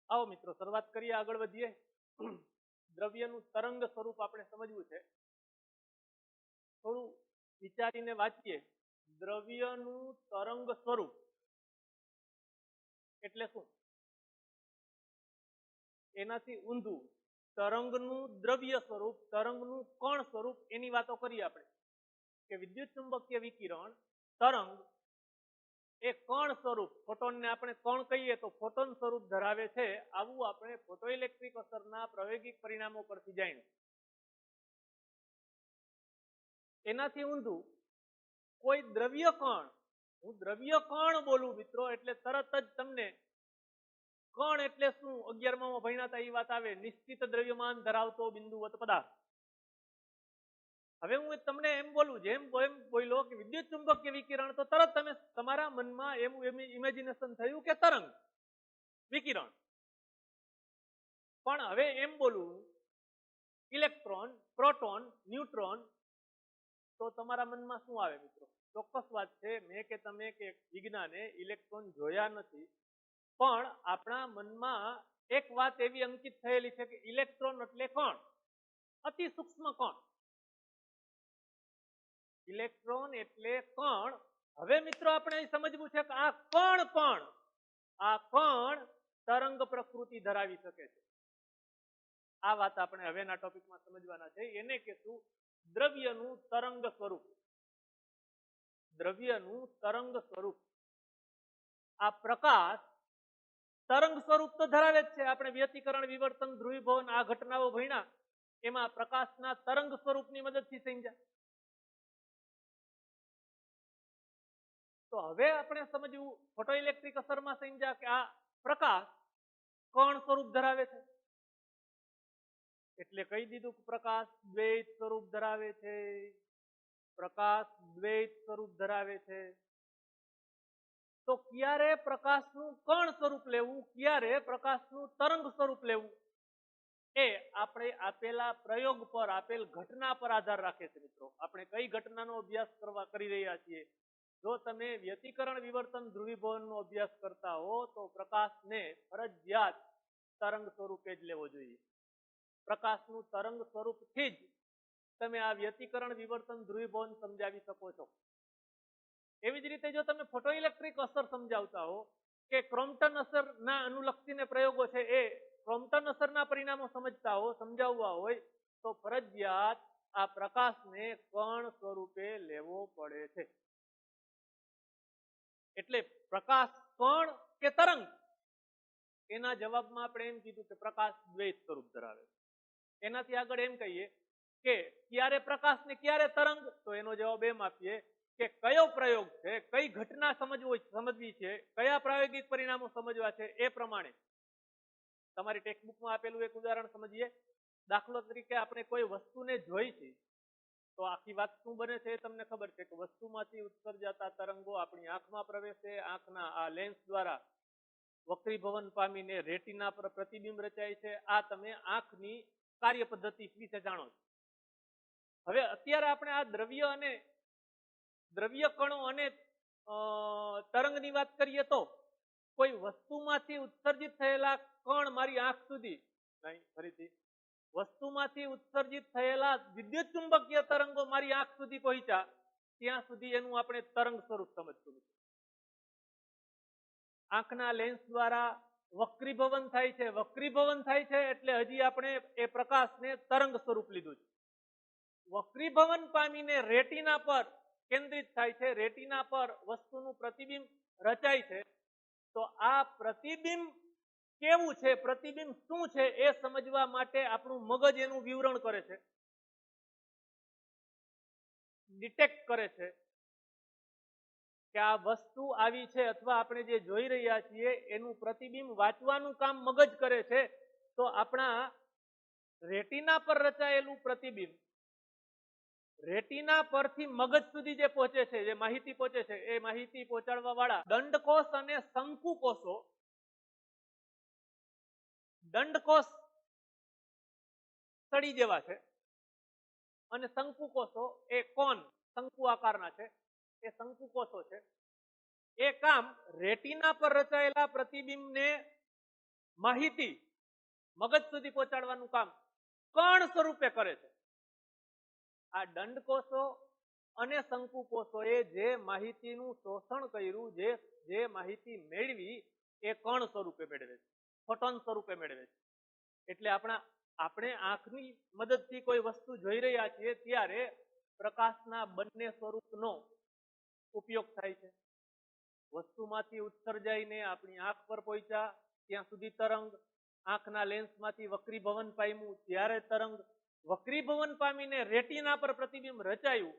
आओ मित्रों शुरुआत करिए, आगळ વધીએ। દ્રવ્યનું તરંગ સ્વરૂપ આપણે સમજવું છે। થોડું વિચારીને વાંચીએ। દ્રવ્યનું તરંગ સ્વરૂપ એટલે શું? એનાથી ઊંધું તરંગનું દ્રવ્ય સ્વરૂપ, તરંગનું કણ સ્વરૂપ એની વાતો કરીએ આપણે કે વિદ્યુત ચુંબકીય વિકિરણ તરંગ એ કણ સ્વરૂપ, ફોટોનને આપણે કણ કહીએ તો ફોટોન સ્વરૂપ ધરાવે છે। આવું આપણે ફોટોઇલેક્ટ્રિક અસરના પ્રાયોગિક પરિણામો પરથી જાણ્યું। એનાથી ઊંધું કોઈ દ્રવ્ય કણ, હું દ્રવ્ય કણ બોલું મિત્રો એટલે તરત જ તમને કણ એટલે શું 11માં ભણ્યા હતા એ વાત આવે, નિશ્ચિત દ્રવ્યમાન ધરાવતો બિંદુવત પદાર્થ। હવે હું તમને એમ બોલું, જેમ બોલ્યો કે વિદ્યુત ચુંબકીય વિકિરણ, તો તરત તમે તમારા મનમાં એવું ઇમેજિનેશન થયું કે તરંગ વિકિરણ। પણ હવે એમ બોલું ઇલેક્ટ્રોન, પ્રોટોન, ન્યુટ્રોન, તો તમારા મનમાં શું આવે મિત્રો? ચોક્કસ વાત છે, મેં કે તમે કે વિજ્ઞાને ઇલેક્ટ્રોન જોયા નથી, પણ આપણા મનમાં એક વાત એવી અંકિત થયેલી છે કે ઇલેક્ટ્રોન એટલે કણ, અતિ સૂક્ષ્મ કણ। ઇલેક્ટ્રોન એટલે કણ। હવે મિત્રો આપણે સમજવું છે કે આ કણ પણ, આ કણ તરંગ પ્રકૃતિ ધરાવી શકે છે। આ વાત આપણે હવેના ટોપિકમાં સમજવાના છે। એને કહેશું દ્રવ્યનું તરંગ સ્વરૂપ। દ્રવ્યનું તરંગ સ્વરૂપ। આ પ્રકાશ તરંગ સ્વરૂપ તો ધરાવે જ છે। આપણે વ્યતિકરણ, વિવર્તન, ધ્રુવીભવન આ ઘટનાઓ ભણ્યા, એમાં પ્રકાશના તરંગ સ્વરૂપની મદદથી સમજ્યા। તો હવે આપણે સમજવું ફોટોઇલેક્ટ્રિક અસરમાં સમજ્યા કે આ પ્રકાશ કણ સ્વરૂપ ધરાવે છે। એટલે કહી દીધું કે પ્રકાશ દ્વૈત સ્વરૂપ ધરાવે છે। પ્રકાશ દ્વૈત સ્વરૂપ ધરાવે છે। તો ક્યારે પ્રકાશનું કણ સ્વરૂપ લેવું, ક્યારે પ્રકાશનું તરંગ સ્વરૂપ લેવું, એ આપણે આપેલા પ્રયોગ પર, આપેલ ઘટના પર આધાર રાખે છે મિત્રો। આપણે કઈ ઘટનાનો અભ્યાસ કરી રહ્યા છીએ? જો તમે વ્યતિકરણ, વિવર્તન, ધ્રુવીભવનનો અભ્યાસ કરતા હો તો પ્રકાશને ફરજિયાત તરંગ સ્વરૂપે જ લેવો જોઈએ। પ્રકાશનું તરંગ સ્વરૂપથી જ તમે આ વ્યતિકરણ, વિવર્તન, ધ્રુવીભવન સમજાવી શકો છો। એવી જ રીતે જો તમે ફોટોઇલેક્ટ્રિક અસર સમજાવતા હો કે ક્રોમ્પટન અસરના અનુલક્ષીને પ્રયોગો છે, એ ક્રોમ્પટન અસરના પરિણામો સમજતા હો, સમજાવવા હોય, તો ફરજિયાત આ પ્રકાશને કણ સ્વરૂપે લેવો પડે છે। એટલે પ્રકાશ કણ કે તરંગ, એના જવાબમાં આપણે એમ કીધું કે પ્રકાશ દ્વૈત સ્વરૂપ ધરાવે છે। એનાથી આગળ એમ કહીએ કે ક્યારે પ્રકાશ ને ક્યારે તરંગ, તો એનો જવાબ એમ આપીએ કે કયો પ્રયોગ છે, કઈ ઘટના સમજવી છે, કયા પ્રાયોગિક પરિણામો સમજવા છે, એ પ્રમાણે તમારી ટેક્સ્ટબુકમાં આપેલું એક ઉદાહરણ સમજીએ। દાખલા તરીકે આપણે કોઈ વસ્તુને જોઈ છે, તો આખી વાત શું બને છે એ તમને ખબર છે કે વસ્તુમાંથી ઉત્સર્જાતા તરંગો આપણી આંખમાં પ્રવેશે, આંખના આ લેન્સ દ્વારા વક્રીભવન પામીને રેટિના પર પ્રતિબિંબ રચાય છે। આ તમે આંખની કાર્ય પદ્ધતિ વિશે જાણો છો। હવે અત્યારે આપણે આ દ્રવ્ય અને દ્રવ્ય કણો અને તરંગની વાત કરીએ તો કોઈ વસ્તુમાંથી ઉત્સર્જિત થયેલા કણ મારી આંખ સુધી, નહીં ફરીથી, વસ્તુમાંથી ઉત્સર્જિત થયેલા વિદ્યુત ચુંબકીય તરંગો મારી આંખ સુધી પહોંચ્યા, ત્યાં સુધી એનું આપણે તરંગ સ્વરૂપ સમજશું। આંખના લેન્સ દ્વારા વક્રીભવન થાય છે, વક્રીભવન થાય છે એટલે હજી આપણે એ પ્રકાશને તરંગ સ્વરૂપ લીધું છે। વક્રીભવન પામીને રેટિના પર કેન્દ્રિત થાય છે, રેટિના પર વસ્તુનું પ્રતિબિંબ રચાય છે। તો આ પ્રતિબિંબ કેવું છે, પ્રતિબિંબ શું છે, એ સમજવા માટે આપણું મગજ એનું વિવરણ કરે છે, ડિટેક્ટ કરે છે કે આ વસ્તુ આવી છે, અથવા આપણે જે જોઈ રહ્યા છીએ એનું પ્રતિબિંબ વાંચવાનું કામ મગજ કરે છે। તો આપણા રેટિના પર રચાયેલું પ્રતિબિંબ રેટિના પરથી મગજ સુધી જે પહોંચે છે, જે માહિતી પહોંચે છે, એ માહિતી પહોંચાડવા વાળા દંડકોષ અને શંકુ કોષો, દંડકોષ સળી જેવા છે અને શંકુ કોષો એ કોન, શંકુ આકારના છે, એ શંકુ કોષો છે। એ કામ રેટિના પર રચાયેલા પ્રતિબિંબને માહિતી મગજ સુધી પહોંચાડવાનું કામ કણ સ્વરૂપે કરે છે. આ દંડકોષો અને શંકુકોષોએ જે માહિતીનું શોષણ કર્યું, જે માહિતી મેળવી એ કણ સ્વરૂપે મેળવે છે, ફોટોન સ્વરૂપે મેળવે છે. એટલે આપણે આંખની મદદથી કોઈ વસ્તુ જોઈ રહ્યા છીએ ત્યારે પ્રકાશના બંને સ્વરૂપનો ઉપયોગ થાય છે. વસ્તુમાંથી ઉત્સર્જાઈને આપણી આંખ પર પહોંચ્યા ત્યાં સુધી તરંગ, આંખના લેન્સમાંથી વક્રીભવન પામ્યું ત્યારે તરંગ, વક્રીભવન પામીને રેટિના પર પ્રતિબિંબ રચાયું,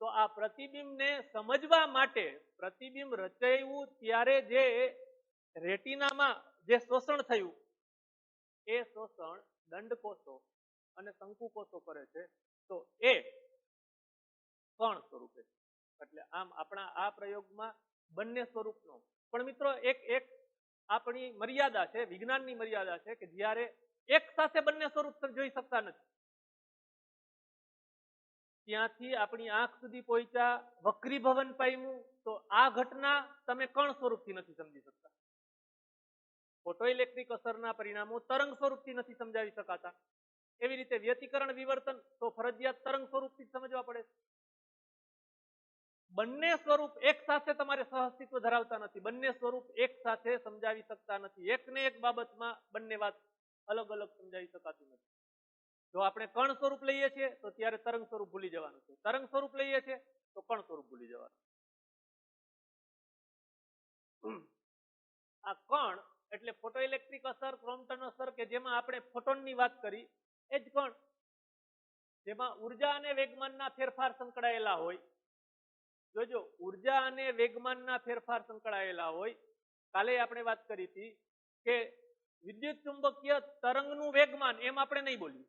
તો આ પ્રતિબિંબને સમજવા માટે પ્રતિબિંબ રચાયું ત્યારે જે રેટિનામાં જે શોષણ થયું એ શોષણ દંડકોષો અને શંકુકોષો કરે છે, તો એ કણ સ્વરૂપે. એટલે આમ આપણા આ પ્રયોગમાં બંને સ્વરૂપનો, પણ મિત્રો એક આપણી મર્યાદા છે, વિજ્ઞાનની મર્યાદા છે કે જ્યારે એક સાથે બંને સ્વરૂપ જોઈ શકતા નથી. ત્યાંથી આપણી આંખ સુધી પહોંચ્યા, વક્રીભવન પામ્યું, તો આ ઘટના તમે કણ સ્વરૂપથી નથી સમજી શકતા. ફોટોઇલેક્ટ્રિક અસરના પરિણામો તરંગ સ્વરૂપથી નથી સમજાવી શકાતા. એવી રીતે વ્યતિકરણ વિવર્તન તો ફરજિયાત તરંગ સ્વરૂપથી સમજવા પડે છે. બંને સ્વરૂપ એક સાથે તમારે સહઅસ્તિત્વ ધરાવતા નથી, બંને સ્વરૂપ એક સાથે સમજાવી શકતા નથી. એકને એક બાબતમાં બંને વાત અલગ અલગ સમજાવી શકાતી નથી. જો આપણે કણ સ્વરૂપ લઈએ છીએ તો ત્યારે તરંગ સ્વરૂપ ભૂલી જવાનું છે, તરંગ સ્વરૂપ લઈએ છીએ તો કણ સ્વરૂપ ભૂલી જવાનું. આ કણ એટલે ફોટોઇલેક્ટ્રિક અસર, ક્રોમ્પટન અસર કે જેમાં આપણે ફોટોનની વાત કરી એ જ કણ, જેમાં ઉર્જા અને વેગમાનના ફેરફાર સંકળાયેલા હોય. જોજો, ઉર્જા અને વેગમાનના ફેરફાર સંકળાયેલા હોય. કાલે આપણે વાત કરી હતી કે વિદ્યુત ચુંબકીય તરંગનું વેગમાન એમ આપણે નહીં બોલીએ,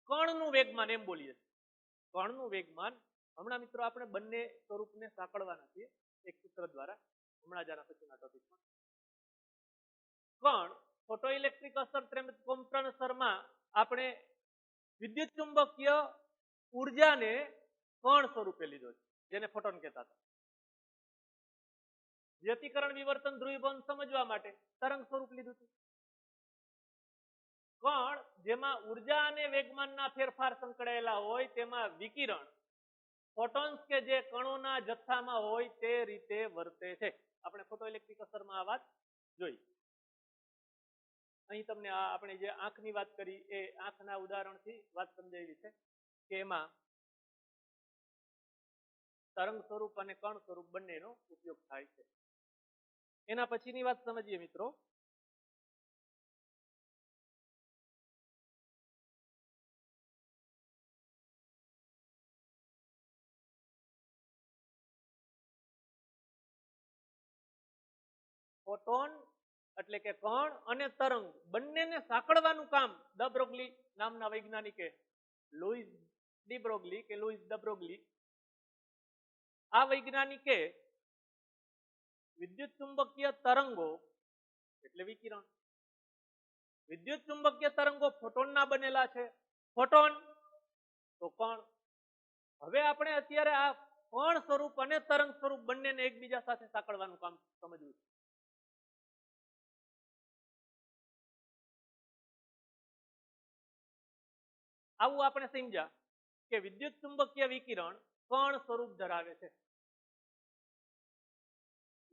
કણનું વેગમાન એમ બોલીએ. કણનું વેગમાન હમણાં મિત્રો આપણે બંને સ્વરૂપને સાંકળવાના છીએ એક સૂત્ર દ્વારા, હમણાં જ આના પછીના ટોપિકમાં. કણ ફોટોઇલેક્ટ્રિક અસર તેમજ ક્રોમ્પટન અસરમાં આપણે વિદ્યુત ચુંબકીય ઉર્જાને કણ સ્વરૂપે લીધો છે, જેને ફોટોન કહેતા હતા. વ્યતિકરણ વિવર્તન ધ્રુવીભવન સમજવા માટે તરંગ સ્વરૂપ લીધું છે. કણ જેમાં ઉર્જા અને વેગમાનના ફેરફાર સંકળાયેલા હોય તેમાં વિકિરણ, ફોટોન્સ કે જે કણોના જથ્થામાં હોય તે રીતે વર્તે છે. આપણે ફોટોઇલેક્ટ્રિક અસરમાં આ વાત જોઈ. અહીં તમને આપણે જે આંખની વાત કરી એ આંખના ઉદાહરણથી વાત સમજાવી છે કે એમાં તરંગ સ્વરૂપ અને કણ સ્વરૂપ બંનેનો ઉપયોગ થાય છે. એના પછીની વાત સમજીએ મિત્રો. ફોટોન એટલે કે કણ અને તરંગ બંનેને સાંકળવાનું કામ દ બ્રોગલી નામના વૈજ્ઞાનિકે, લુઈસ ડી બ્રોગલી કે લુઈસ દ બ્રોગલી, આ વૈજ્ઞાનિકે વિદ્યુત ચુંબકીય તરંગો એટલે વિકિરણ, વિદ્યુત ચુંબકીય તરંગો ફોટોનના બનેલા છે. ફોટોન તો કણ. હવે આપણે અત્યારે આ કણ સ્વરૂપ અને તરંગ સ્વરૂપ બંનેને એકબીજા સાથે સાંકળવાનું કામ સમજવું છે. આવું આપણે સમજ્યા કે વિદ્યુત ચુંબકીય વિકિરણ કણ સ્વરૂપ ધરાવે છે.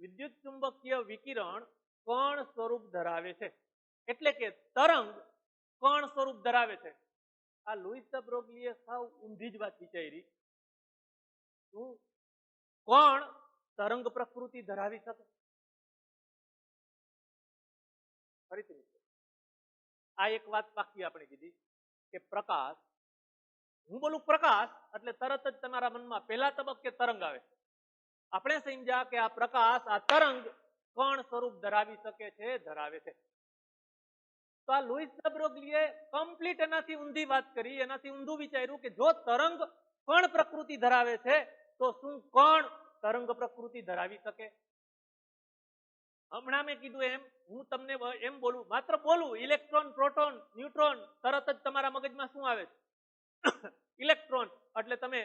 વિદ્યુત ચુંબકીય વિકિરણ કણ સ્વરૂપ ધરાવે છે એટલે કે તરંગ કણ સ્વરૂપ ધરાવે છે. આ લુઈસ દ બ્રોગલીએ સાવ ઊંધી જ વાત વિચારી. કણ તરંગ પ્રકૃતિ ધરાવી શકે? ફરીથી આ એક વાત પાકી આપણે કીધી કે પ્રકાશ, હું બોલું પ્રકાશ એટલે તરત જ તમારા મનમાં પહેલા તબક્કે તરંગ આવે. આપણે સમજ્યા કે આ પ્રકાશ, આ તરંગ કણ સ્વરૂપ ધરાવી શકે છે, ધરાવે છે. તો આ લુઈસ દ બ્રોગલીએ કમ્પ્લીટ એનાથી ઊંધી વાત કરી, એનાથી ઊંધું વિચાર્યું કે જો તરંગ કણ પ્રકૃતિ ધરાવે છે તો શું કણ તરંગ પ્રકૃતિ ધરાવી શકે? હમણાં મેં કીધું એમ હું તમને એમ બોલું, માત્ર બોલું ઇલેક્ટ્રોન, પ્રોટોન, ન્યુટ્રોન, તરત જ તમારા મગજમાં શું આવે છે? ઇલેક્ટ્રોન. એટલે તમે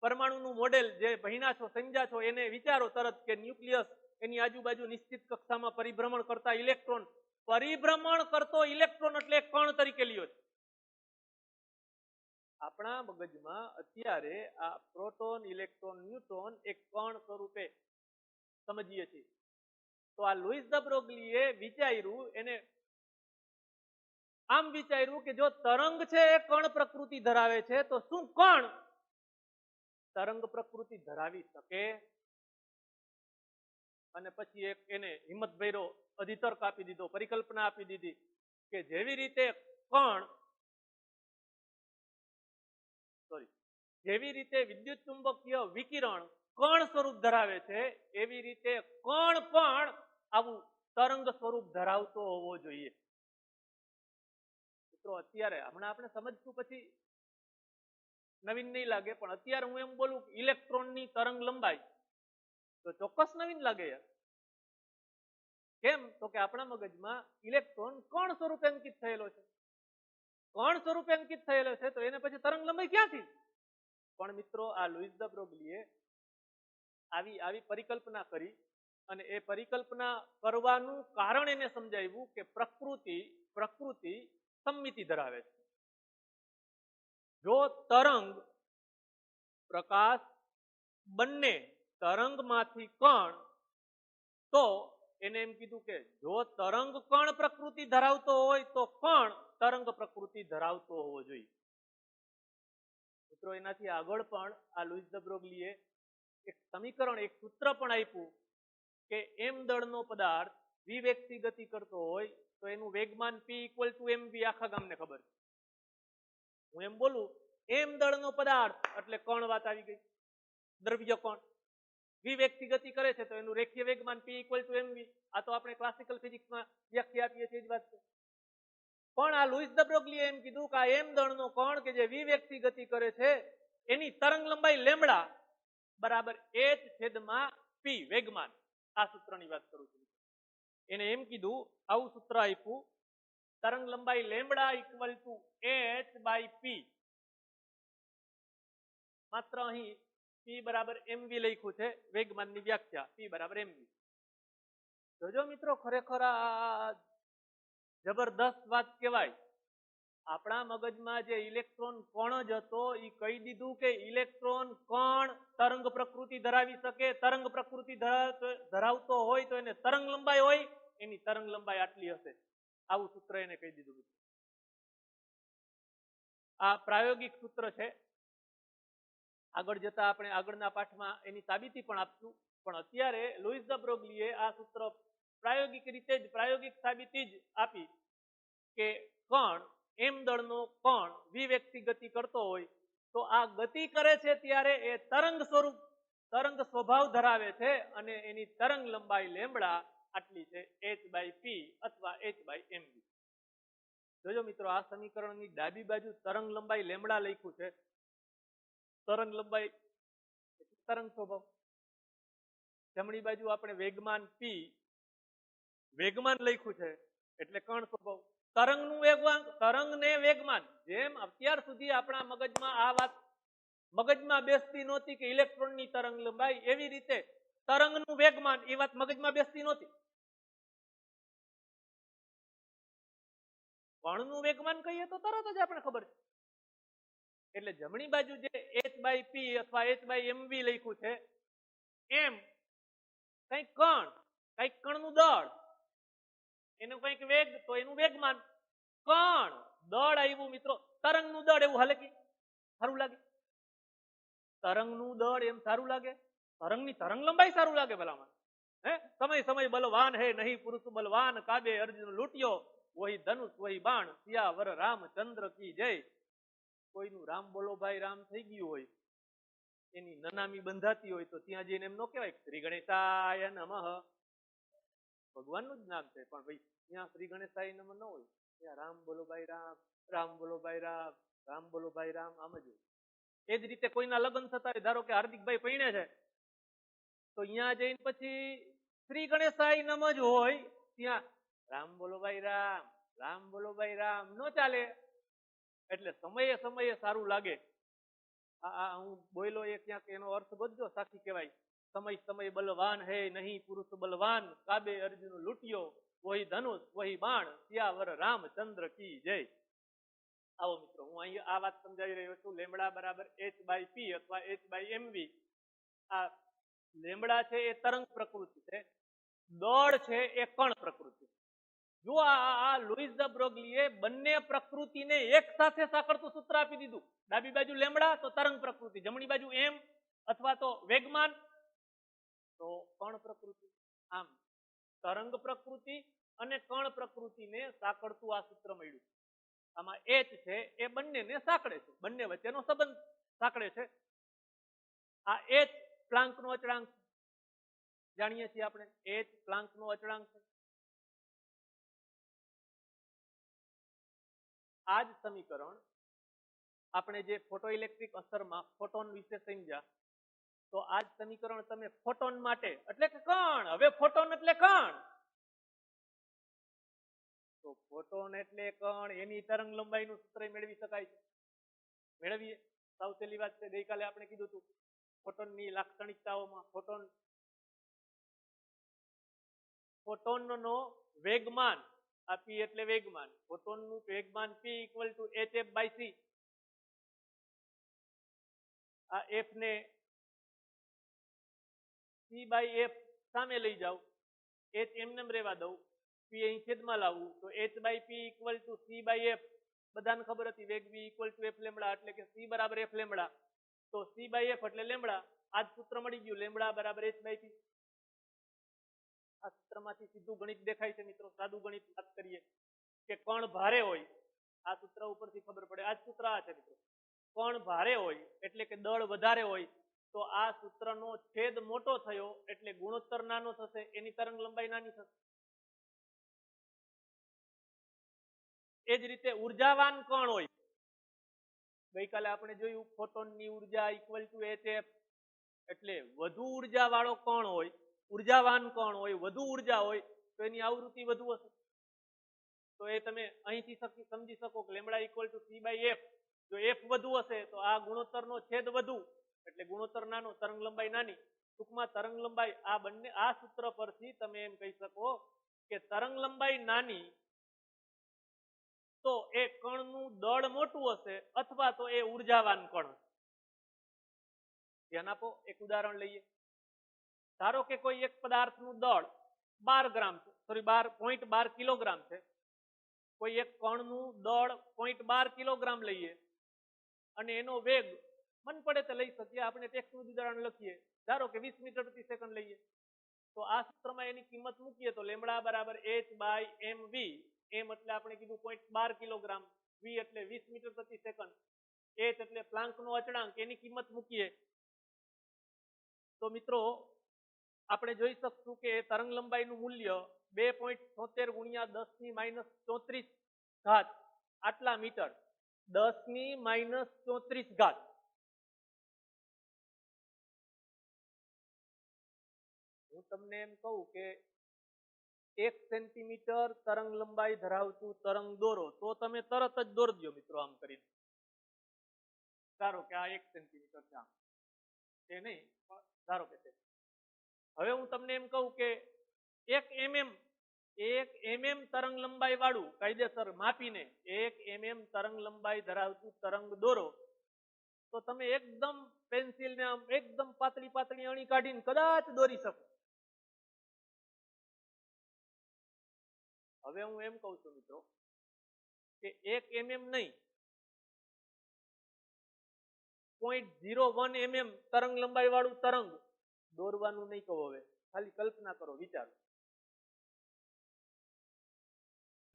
પરમાણુનું મોડેલ જે ભણ્યા છો સમજ્યા છો એને વિચારો તરત કે ન્યુક્લિયસ એની આજુબાજુ નિશ્ચિત કક્ષામાં પરિભ્રમણ કરતા ઇલેક્ટ્રોન, પરિભ્રમણ કરતો ઇલેક્ટ્રોન એટલે કણ તરીકે લ્યો છે. આપણા મગજમાં અત્યારે આ પ્રોટોન, ઇલેક્ટ્રોન, ન્યુટ્રોન એક કણ સ્વરૂપે સમજીએ છીએ. તો આ લુઈસ ધ બ્રોગલીએ વિચાર્યું, એને આમ વિચાર્યું કે જો તરંગ છે એ કણ પ્રકૃતિ ધરાવે છે તો શું કણ તરંગ પ્રકૃતિ ધરાવી શકે? અને પછી એક એને હિંમત ભર્યો અધિતર્ક આપી દીધો, પરિકલ્પના આપી દીધી કે જેવી રીતે વિદ્યુત ચુંબકીય વિકિરણ કણ સ્વરૂપ ધરાવે છે એવી રીતે કણ પણ આવું તરંગ સ્વરૂપ ધરાવતો હોવો જોઈએ. મિત્રો અત્યારે હમણાં આપણે સમજશું પછી નવીન નહીં લાગે, પણ અત્યારે હું એમ બોલું કે ઇલેક્ટ્રોનની તરંગ લંબાઈ તો ચોક્કસ નવીન લાગે યાર. કેમ? તો કે આપણા મગજમાં ઇલેક્ટ્રોન કણ સ્વરૂપે અંકિત થયેલો છે. કણ સ્વરૂપે અંકિત થયેલો છે તો એને પછી તરંગ લંબાઈ ક્યાંથી? પણ મિત્રો આ લુઈસ ધ બ્રોગલીએ આવી પરિકલ્પના કરી અને એ પરિકલ્પના કરવાનું કારણ એને સમજાવ્યું કે પ્રકૃતિ સમમિતિ ધરાવે છે. જો તરંગ, પ્રકાશ બંને તરંગમાંથી કણ, તો એને એમ કીધું કે જો તરંગ કણ પ્રકૃતિ ધરાવતો હોય તો કણ તરંગ પ્રકૃતિ ધરાવતો હોવો જોઈએ. મિત્રો એનાથી આગળ પણ આ લુઈસ ધ બ્રોગલીએ એક સમીકરણ, એક સૂત્ર પણ આપ્યું કે એમ દળનો પદાર્થ v વેગથી ગતિ કરતો હોય તો એનું વેગમાન p = mv. આખા ગામને ખબર છે. હું એમ બોલું એમ દળનો પદાર્થ એટલે કણ વાત આવી ગઈ, દ્રવ્ય કણ v વેગથી ગતિ કરે છે તો એનું રેખીય વેગમાન p = mv. આ તો આપણે ક્લાસિકલ ફિઝિક્સમાં વ્યાખ્યા આપીએ છીએ જ વાત છે. પણ આ લુઈસ ધ બ્રોગલીએ એમ કીધું કે આ એમ દળનો કણ કે જે v વેગથી ગતિ કરે છે એની તરંગ લંબાઈ લેમ્બડા બરાબર h/p વેગમાન. આ સૂત્રની વાત કરું છું. એને એમ કીધું, આવું સૂત્ર આપ્યું, તરંગ લંબાઈ લેમ્બડા = h/p. માત્ર અહીં p બરાબર mv લખ્યું છે, વેગમાનની વ્યાખ્યા p બરાબર mv. જોજો મિત્રો, ખરેખર આ જબરદસ્ત વાત કહેવાય. આપણા મગજમાં જે ઇલેક્ટ્રોન કણ જ હતો એ કહી દીધું કે ઇલેક્ટ્રોન કણ તરંગ પ્રકૃતિ ધરાવી શકે. તરંગ પ્રકૃતિ ધરાવતો હોય તો એને તરંગ લંબાઈ હોય, એની તરંગ લંબાઈ આટલી હશે. આવું સૂત્ર એને કહી દીધું. આ પ્રાયોગિક સૂત્ર છે. આગળ જતા આપણે આગળના પાઠમાં એની સાબિતી પણ આપશું. પણ અત્યારે લુઈસ ધ બ્રોગલીએ આ સૂત્ર પ્રાયોગિક રીતે જ, પ્રાયોગિક સાબિતી જ આપી કે કણ, એમ દળનો કણ v વેગથી ગતિ કરતો હોય તો આ ગતિ કરે છે ત્યારે એ તરંગ સ્વભાવ ધરાવે છે અને એની તરંગ લંબાઈ લેમ્બડા આટલી છે, h/p અથવા h/mv. જોજો મિત્રો, આ સમીકરણની ડાબી બાજુ તરંગ લંબાઈ લેમ્બડા લખ્યું છે. તરંગ લંબાઈ તરંગ સ્વભાવ. જમણી બાજુ આપણે વેગમાન p, વેગમાન લખ્યું છે એટલે કણ સ્વભાવ. તરંગનું વેગમાન, તરંગને વેગમાન, જેમ અત્યાર સુધી આપણા મગજમાં આ વાત મગજમાં બેસતી નહોતી કે ઇલેક્ટ્રોનની તરંગ લંબાઈ, એવી રીતે તરંગનું વેગમાન એ વાત મગજમાં બેસતી નહોતી. કણનું વેગમાન કહીએ તો તરત જ આપણે ખબર છે. એટલે જમણી બાજુ જે h/p અથવા h/mv લખ્યું છે, એમ કઈક કણ, કઈક કણનું દળ, એનું કઈક વેગ તો એનું વેગમાન. કણ દળ આવ્યું મિત્રો, તરંગનું દળ એવું હાલે કે સારું લાગે? તરંગનું દળ એમ સારું લાગે? તરંગની તરંગ લંબાઈ સારું લાગે ભલામાં? સમય બલવાન હે નહીં પુરુષ બલવાન, કાબે અર્જુન લૂટ્યો, વહી ધનુષ વહી બાણ, સિયાવર રામચંદ્ર કી જય. કોઈનું રામ બોલો ભાઈ રામ થઈ ગયું હોય, એની નનામી બંધાતી હોય તો ત્યાં જઈને એમ ન કહેવાય શ્રી ગણેશાય નમઃ, ભગવાનનું જ નામ છે, પણ ભાઈ ત્યાં શ્રી ગણેશાય નમઃ ન હોય, ત્યાં રામ બોલો ભાઈ રામ, રામ બોલો ભાઈ રામ, રામ બોલો ભાઈ રામ, આમ જ હોય. એ જ રીતે કોઈના લગ્ન થતા હોય, ધારો કે હાર્દિકભાઈ પૈણે છે તો અહીંયા જઈને પછી શ્રી ગણેશાય નમઃ જ હોય, ત્યાં રામ બોલો ભાઈ રામ, રામ બોલો ભાઈ રામ ન ચાલે. એટલે સમયે સમયે સારું લાગે હું બોલ્યો એ ક્યાંક એનો અર્થ બધો સાખી કહેવાય. સમય સમય બલવાન હે નહીં પુરુષ બલવાન, કાબે અર્જુન લૂંટ્યો વહી ધનુષ વહી બાણ, સિયાવર રામચંદ્ર કી જય. આવો મિત્રો, હું અહીં આ વાત સમજાવી રહ્યો છું. લેમડા બરાબર h/p અથવા h/mv. આ લેમડા છે એ તરંગ પ્રકૃતિ છે, દળ છે એ કણ પ્રકૃતિ. જો આ લુઈસ ધ બ્રોગલીએ બંને પ્રકૃતિને એક સાથે સાંકળતું સૂત્ર આપી દીધું. ડાબી બાજુ લેમડા તો તરંગ પ્રકૃતિ, જમણી બાજુ એમ અથવા તો વેગમાન તો કણ પ્રકૃતિ. આમ તરંગ પ્રકૃતિ અને કણ પ્રકૃતિને સાંકળતું આ સૂત્ર મળ્યું. આમાં h છે એ બંનેને સાંકળે છે, બંને વચ્ચેનો સંબંધ સાંકળે છે. આ h પ્લાન્કનો અચળાંક છે, જાણીએ છીએ આપણે. h પ્લાન્કનો અચળાંક છે. આ જ સમીકરણ આપણે જે ફોટોઇલેક્ટ્રિક અસરમાં ફોટોન વિશે સમજ્યા, તો આ જ સમીકરણ તમે ફોટોન માટે એટલે કે કણ, હવે ફોટોન એટલે કણ, તો ફોટોન એટલે કણ એની તરંગ લંબાઈનું સૂત્ર મેળવી શકાય છે. મેળવીએ. સાવ સહેલી વાત છે. ગઈકાલે આપણે કીધું હતું ફોટોનની લાક્ષણિકતાઓમાં ફોટોનનો વેગમાન, આ p એટલે વેગમાન, ફોટોનનું વેગમાન p = hf/c. આ f ને c/f સામે લઈ જાવ, h એમને રહેવા દઉં, p અહીં છેદમાં લાવવું તો h/p = c/f. બધાને ખબર હતી વેગ v = f લેમ્બડા, એટલે કે c બરાબર f લેમ્બડા. તો c/f એટલે લેમ્બડા. આ જ સૂત્ર મળી ગયું, લેમ્બડા બરાબર h/p. આ સૂત્રમાંથી સીધું ગણિત દેખાય છે મિત્રો. સાદું ગણિત વાત કરીએ કે કણ ભારે હોય, આ સૂત્ર ઉપરથી ખબર પડે. આ જ સૂત્ર આ છે મિત્રો. કણ ભારે હોય એટલે કે દળ વધારે હોય તો આ સૂત્રનો છેદ મોટો થયો એટલે ગુણોત્તર નાનો થશે, એની તરંગ લંબાઈ નાની થશે. એ જ રીતે ઉર્જાવાન કણ હોય, ગઈકાલે આપણે જોયું ફોટોનની ઉર્જા = hf, એટલે વધુ ઉર્જા વાળો કણ હોય, ઉર્જાવાન કણ હોય, વધુ ઉર્જા હોય તો એની આવૃત્તિ વધુ હશે. તો એ તમે અહીંથી સમજી શકો કે લેમ્બડા = c/f. જો f વધુ હશે તો આ ગુણોત્તરનો છેદ વધુ એટલે ગુણોત્તર નાનો, તરંગ લંબાઈ નાની. ટૂંકમાં તરંગ લંબાઈ આ બંને, આ સૂત્ર પરથી તમે એમ કહી શકો કે તરંગ લંબાઈ નાની તો એ કણનું દળ મોટું હશે અથવા તો એ ઉર્જાવાન કણ. ધ્યાન આપો. એક ઉદાહરણ લઈએ. ધારો કે કોઈ એક પદાર્થનું દળ 12 ગ્રામ છે, સોરી 0.12 કિલોગ્રામ છે. કોઈ એક કણનું દળ 0.12 કિલોગ્રામ લઈએ અને એનો વેગ મન પડે તો લઈ શકીએ, આપણે ટેક્સ્ટનું ઉદાહરણ લખીએ. ધારો કે 20 મીટર પ્રતિ સેકન્ડ લઈએ તો આ સૂત્રમાં એની કિંમત મૂકીએ તો લેમ્બડા બરાબર h/mv. m એટલે આપણે કીધું 0.12 કિલોગ્રામ, v એટલે 20 મીટર પ્રતિ સેકન્ડ, h એટલે પ્લાન્કનો અચળાંક, એની કિંમત મૂકીએ તો મિત્રો આપણે જોઈ શકશું કે તરંગ લંબાઈનું મૂલ્ય 2.76 × 10⁻⁴ આટલા મીટર, 10⁻⁴. હું તમને એમ કહું કે 1 સેન્ટીમીટર તરંગ લંબાઈ ધરાવતું તરંગ દોરો તો તમે તરત જ દોરજો મિત્રો આમ કરીને. ધારો કે આ 1 સેન્ટીમીટર છે, એ નહીં પણ ધારો કે છે. હવે હું તમને એમ કહું કે 1 mm તરંગ લંબાઈ વાળું કાયદેસર માપીને 1 mm તરંગ લંબાઈ ધરાવતું તરંગ દોરો તો તમે એકદમ પેન્સિલને આમ એકદમ પાતળી પાતળી અણી કાઢીને કદાચ દોરી શકો. હવે હું એમ કહું છું મિત્રો કે 1 mm નહીં, 0.01 mm તરંગ લંબાઈ વાળું તરંગ દોરવાનું નહીં કહો. હવે ખાલી કલ્પના કરો, વિચારો.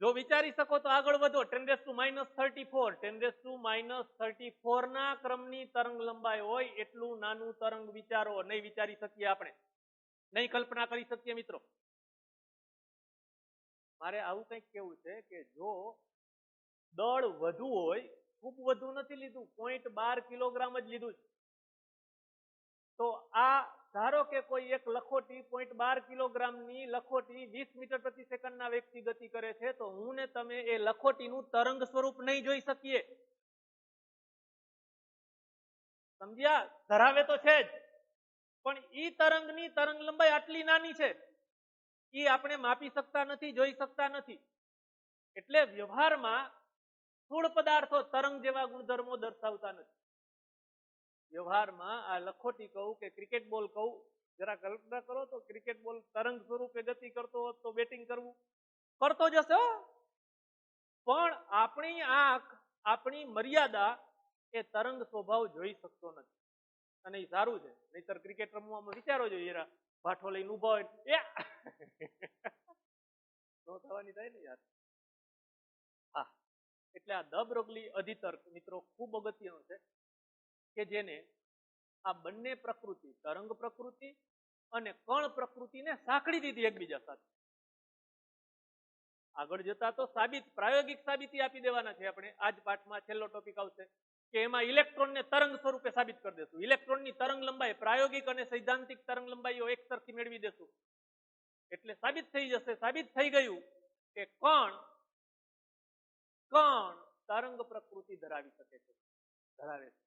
જો વિચારી શકો તો આગળ વધો. 10⁻34 ના ક્રમની તરંગ લંબાઈ હોય એટલું નાનું તરંગ વિચારો. નહીં વિચારી શકીએ આપણે, નહીં કલ્પના કરી શકીએ મિત્રો. મારે આવું કંઈક કેવું છે કે જો દળ વધુ હોય, ખૂબ વધુ નથી લીધું, 0.12 કિલોગ્રામ જ લીધું છે, તો આ ધારો કે કોઈ એક લખોટી 0.12 કિલોગ્રામની લખોટી 20 મીટર પ્રતિ સેકન્ડના વેગથી ગતિ કરે છે તો હું ને તમે એ લખોટીનું તરંગ સ્વરૂપ નહીં જોઈ શકીએ. સમજ્યા? ધરાવે તો છે જ, પણ ઈ તરંગની તરંગ લંબાઈ આટલી નાની છે, ઈ આપણે માપી શકતા નથી, જોઈ શકતા નથી. એટલે વ્યવહારમાં સ્થૂળ પદાર્થો તરંગ જેવા ગુણધર્મો દર્શાવતા નથી. વ્યવહારમાં આ લખોટી કહું કે ક્રિકેટ બોલ કહું, જરા કલ્પના કરો તો ક્રિકેટ બોલ તરંગ સ્વરૂપે ગતિ કરતો હોત તો બેટિંગ કરવું કરતો જ હશે. પણ આપણી આંખ, આપણી મર્યાદા એ તરંગ સ્વભાવ જોઈ શકતો નથી. અને એ સારું છે, નહીતર ક્રિકેટ રમવામાં વિચારો જોઈએ, ભાઠો લઈને ઉભો હોય નો થવાની થાય ને યાર. હા, એટલે આ દ બ્રોગલી અધિતર્ક મિત્રો ખૂબ અગત્યનો છે કે જેને આ બંને પ્રકૃતિ, તરંગ પ્રકૃતિ અને કણ પ્રકૃતિને સાંકળી દીધી એકબીજા સાથે. આગળ જતા તો પ્રાયોગિક સાબિતી આપી દેવાના છે આપણે. આજ પાઠમાં છેલ્લો ટોપિક આવશે કે એમાં ઇલેક્ટ્રોનને તરંગ સ્વરૂપે સાબિત કરી દેશું. ઇલેક્ટ્રોનની તરંગ લંબાઈ પ્રાયોગિક અને સૈદ્ધાંતિક તરંગ લંબાઈઓ એક સરખી મેળવી દેશું એટલે સાબિત થઈ જશે. સાબિત થઈ ગયું કે કણ તરંગ પ્રકૃતિ ધરાવી શકે છે, ધરાવે છે.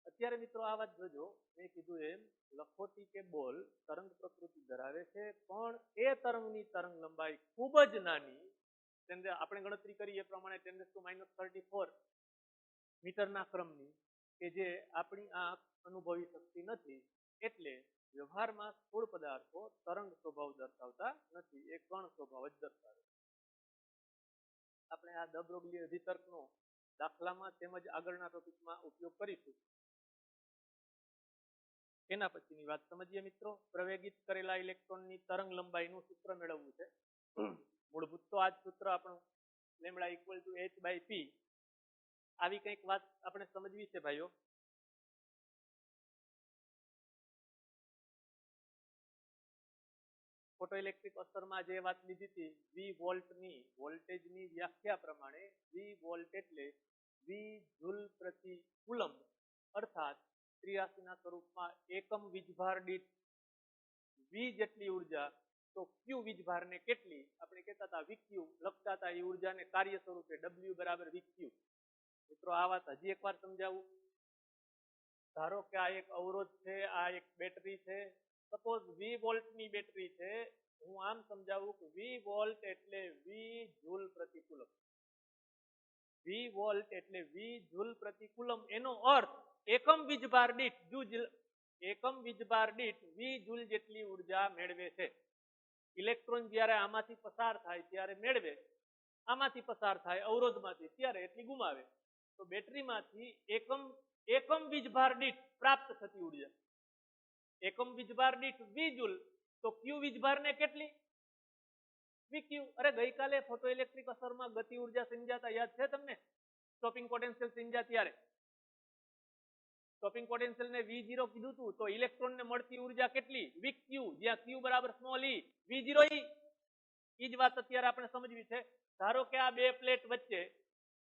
અત્યારે મિત્રો આ વાત જોજો, મેં કીધું એમ લખોટી કે બોલ તરંગ પ્રકૃતિ ધરાવે છે, પણ એ તરંગની તરંગ લંબાઈ ખૂબ જ નાની, આપણે ગણતરી કરી એ પ્રમાણે 10⁻34 મીટરના ક્રમની, કે જે આપણી આંખ અનુભવી શકતી નથી. એટલે વ્યવહારમાં સ્થૂળ પદાર્થો તરંગ સ્વભાવ દર્શાવતા નથી, એ કણ સ્વભાવ જ દર્શાવે. આપણે આ દ બ્રોગલી અધિતર્કનો દાખલામાં તેમજ આગળના ટોપિકમાં ઉપયોગ કરીશું. એના પછીની વાત સમજીએ મિત્રો. પ્રવેગિત કરેલા ઇલેક્ટ્રોનની તરંગ લંબાઈનું સૂત્ર મેળવવું છે. મૂળભૂત તો આ જ સૂત્ર આપણું λ=h/p. આવી કંઈક વાત આપણે સમજવી છે ભાઈઓ. ફોટોઇલેક્ટ્રિક અસરમાં જે વાત લીધી હતી, V વોલ્ટની વોલ્ટેજની વ્યાખ્યા પ્રમાણે V વોલ્ટ એટલે V જૂલ પ્રતિ કુલમ્બ, અર્થાત 83 ના સ્વરૂપમાં એકમ વીજભાર દીઠ V જેટલી ઉર્જા, તો Q વીજભારને કેટલી આપણે કહેતા હતા VQ, લખતા હતા એ ઉર્જાને કાર્ય સ્વરૂપે W બરાબર VQ. મિત્રો આ વાત હજી એકવાર સમજાવું. ધારો કે આ એક અવરોધ છે, આ એક બેટરી છે. સપોઝ V વોલ્ટની બેટરી છે. હું આમ સમજાવું કે V વોલ્ટ એટલે V જૂલ પ્રતિ કુલમ. V વોલ્ટ એટલે V જૂલ પ્રતિ કુલમ. એનો અર્થ એકમ વીજભાર દીઠ V જૂલ જેટલી ઉર્જા મેળવે છે. ઇલેક્ટ્રોન જ્યારે આમાંથી પસાર થાય ત્યારે મેળવે, આમાંથી પસાર થાય અવરોધમાંથી ત્યારે એટલી ગુમાવે. તો બેટરીમાંથી એકમ વીજભાર દીઠ પ્રાપ્ત થતી ઉર્જા, એકમ વીજભાર દીઠ V જૂલ, તો Q વીજભારને કેટલી? VQ. અરે ગઈકાલે ફોટોઇલેક્ટ્રિક અસરમાં ગતિ ઉર્જા સમજાતા યાદ છે તમને? સ્ટોપિંગ પોટેન્શિયલ સમજ્યા ત્યારે સ્ટોપિંગ પોટેન્શિયલ ને V0 કીધું હતું, તો ઇલેક્ટ્રોન ને મળતી ઉર્જા કેટલી? VQ, જ્યાં Q બરાબર સ્મોલ e, V0 e. ઈ જ વાત અત્યારે આપણે સમજવી છે. ધારો કે આ બે પ્લેટ વચ્ચે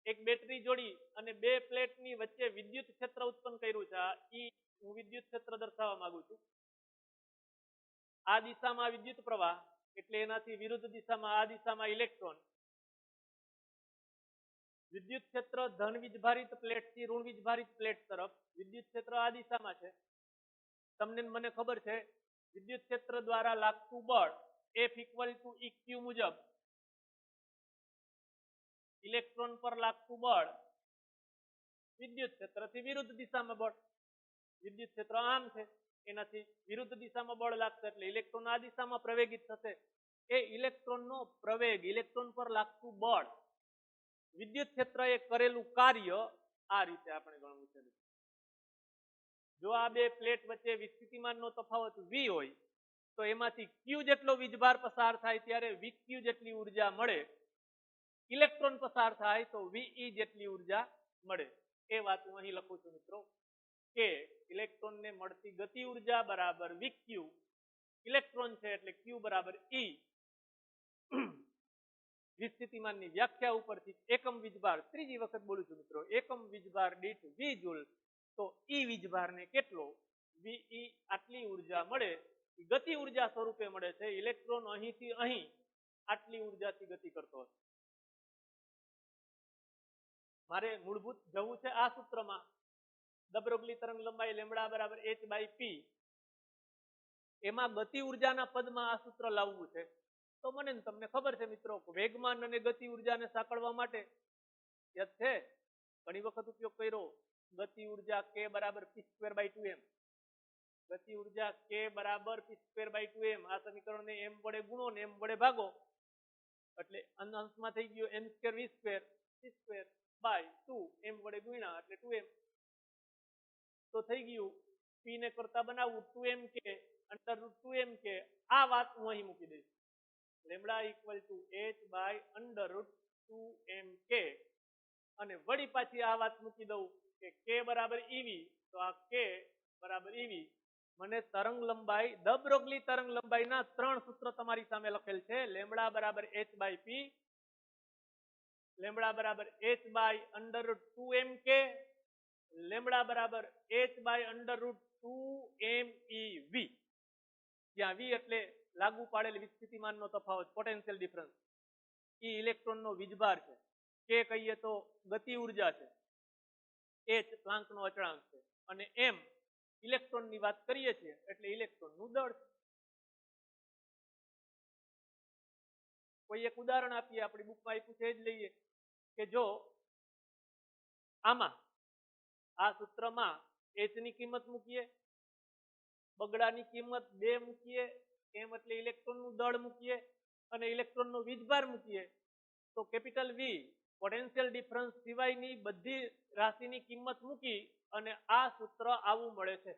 એક બેટરી જોડી અને બે પ્લેટની વચ્ચે વિદ્યુત ક્ષેત્ર ઉત્પન્ન કર્યું છે. હું વિદ્યુત ક્ષેત્ર દર્શાવવા માંગુ છું. આ દિશામાં વિદ્યુત પ્રવાહ એટલે એનાથી વિરુદ્ધ દિશામાં આ દિશામાં ઇલેક્ટ્રોન. વિદ્યુત ક્ષેત્ર ધન વીજભારિત પ્લેટ થી ઋણ વીજભારિત પ્લેટ તરફ, વિદ્યુત ક્ષેત્ર આ દિશામાં છે. તમને મને ખબર છે વિદ્યુત ક્ષેત્ર દ્વારા લાગતું બળ F=EQ મુજબ ઇલેક્ટ્રોન પર લાગતું બળ વિદ્યુત ક્ષેત્રથી વિરુદ્ધ દિશામાં બળ. વિદ્યુત ક્ષેત્ર આમ છે, એનાથી વિરુદ્ધ દિશામાં બળ લાગશે એટલે ઇલેક્ટ્રોન આ દિશામાં પ્રવેગિત થશે. એ ઇલેક્ટ્રોનનો પ્રવેગ, ઇલેક્ટ્રોન પર લાગતું બળ, વિદ્યુત ક્ષેત્રએ કરેલું કાર્ય આ રીતે આપણે ગણવું છે. જો આ બે પ્લેટ વચ્ચે વિસ્થિતિમાનનો તફાવત V હોય તો એમાંથી Q જેટલો વીજભાર પસાર થાય ત્યારે VQ જેટલી ઉર્જા મળે. ઇલેક્ટ્રોન પસાર થાય તો VE જેટલી ઉર્જા મળે. એ વાત હું અહીં લખું છું મિત્રો કે ઇલેક્ટ્રોનને મળતી ગતિ ઉર્જા બરાબર VQ, ઇલેક્ટ્રોન છે એટલે Q બરાબર E. વિસ્થિતિમાનની વ્યાખ્યા ઉપરથી એકમ વીજભાર, ત્રીજી વખત બોલું છું મિત્રો, એકમ વીજભાર દીઠ V જૂલ, તો E વીજભારને કેટલો? VE આટલી ઉર્જા મળે. ગતિ ઉર્જા સ્વરૂપે મળે છે. ઇલેક્ટ્રોન અહીંથી અહીં આટલી ઉર્જાથી ગતિ કરતો હશે. મારે મૂળભૂત જવું છે આ સૂત્રમાં, ધ બ્રોગલી તરંગ લંબાઈ લેમડા બરાબર h બાય પી, એમાં ગતિ ઉર્જાના પદમાં આ સૂત્ર લાવવું છે. તો મને તમને ખબર છે મિત્રો, વેગમાન અને ગતિ ઉર્જાને સાંકળવા માટે યાદ છે, ઘણી વખત ઉપયોગ કર્યો, ગતિ ઉર્જા k બરાબર p સ્ક્વેર બાય 2m, ગતિ ઉર્જા k બરાબર p સ્ક્વેર બાય 2m. આ સમીકરણને m વડે ગુણો ને m વડે ભાગો એટલે અંશમાં થઈ ગયો m square v square p square by 2 m વડે ગુણ્યા એટલે 2m. તો થઈ ગયું p ને કરતા બનાવવું 2m k under root 2m k. આ વાત હું અહીં મૂકી દઈશ, lambda equal to h by under root 2m k, અને વળી પાછી આ વાત મૂકી દઉં કે k બરાબર ev, તો આ k બરાબર ev. મને તરંગ લંબાઈ, ધ બ્રોગલી તરંગ લંબાઈના ત્રણ સૂત્ર તમારી સામે લખેલ છે, લેમડા બરાબર h બાય p, લેમડા બરાબર h by under root 2m k, lambda બરાબર h by under root 2m ev. જ્યાં v એટલે લાગુ પાડેલ વિસ્થિતિમાનનો તફાવત, પોટેન્શિયલ ડિફરન્સ, એ ઇલેક્ટ્રોનનો વીજભાર છે, k કહીએ તો ગતિ ઉર્જા છે, h પ્લાન્કનો અચળાંક છે, અને m ઇલેક્ટ્રોનની વાત કરીએ છીએ એટલે ઇલેક્ટ્રોનનું દળ છે. કોઈ એક ઉદાહરણ આપીએ, આપણી બુકમાં આપ્યું છે એ જ લઈએ કે જો આમાં આ સૂત્રમાં h ની કિંમત મૂકીએ, બગડાની કિંમત 2 મૂકીએ, m એટલે ઇલેક્ટ્રોનનું દળ મૂકીએ અને ઇલેક્ટ્રોનનો વીજભાર મૂકીએ, તો કેપિટલ V પોટેન્શિયલ ડિફરન્સ સિવાયની બધી રાશિની કિંમત મૂકી અને આ સૂત્ર આવું મળે છે.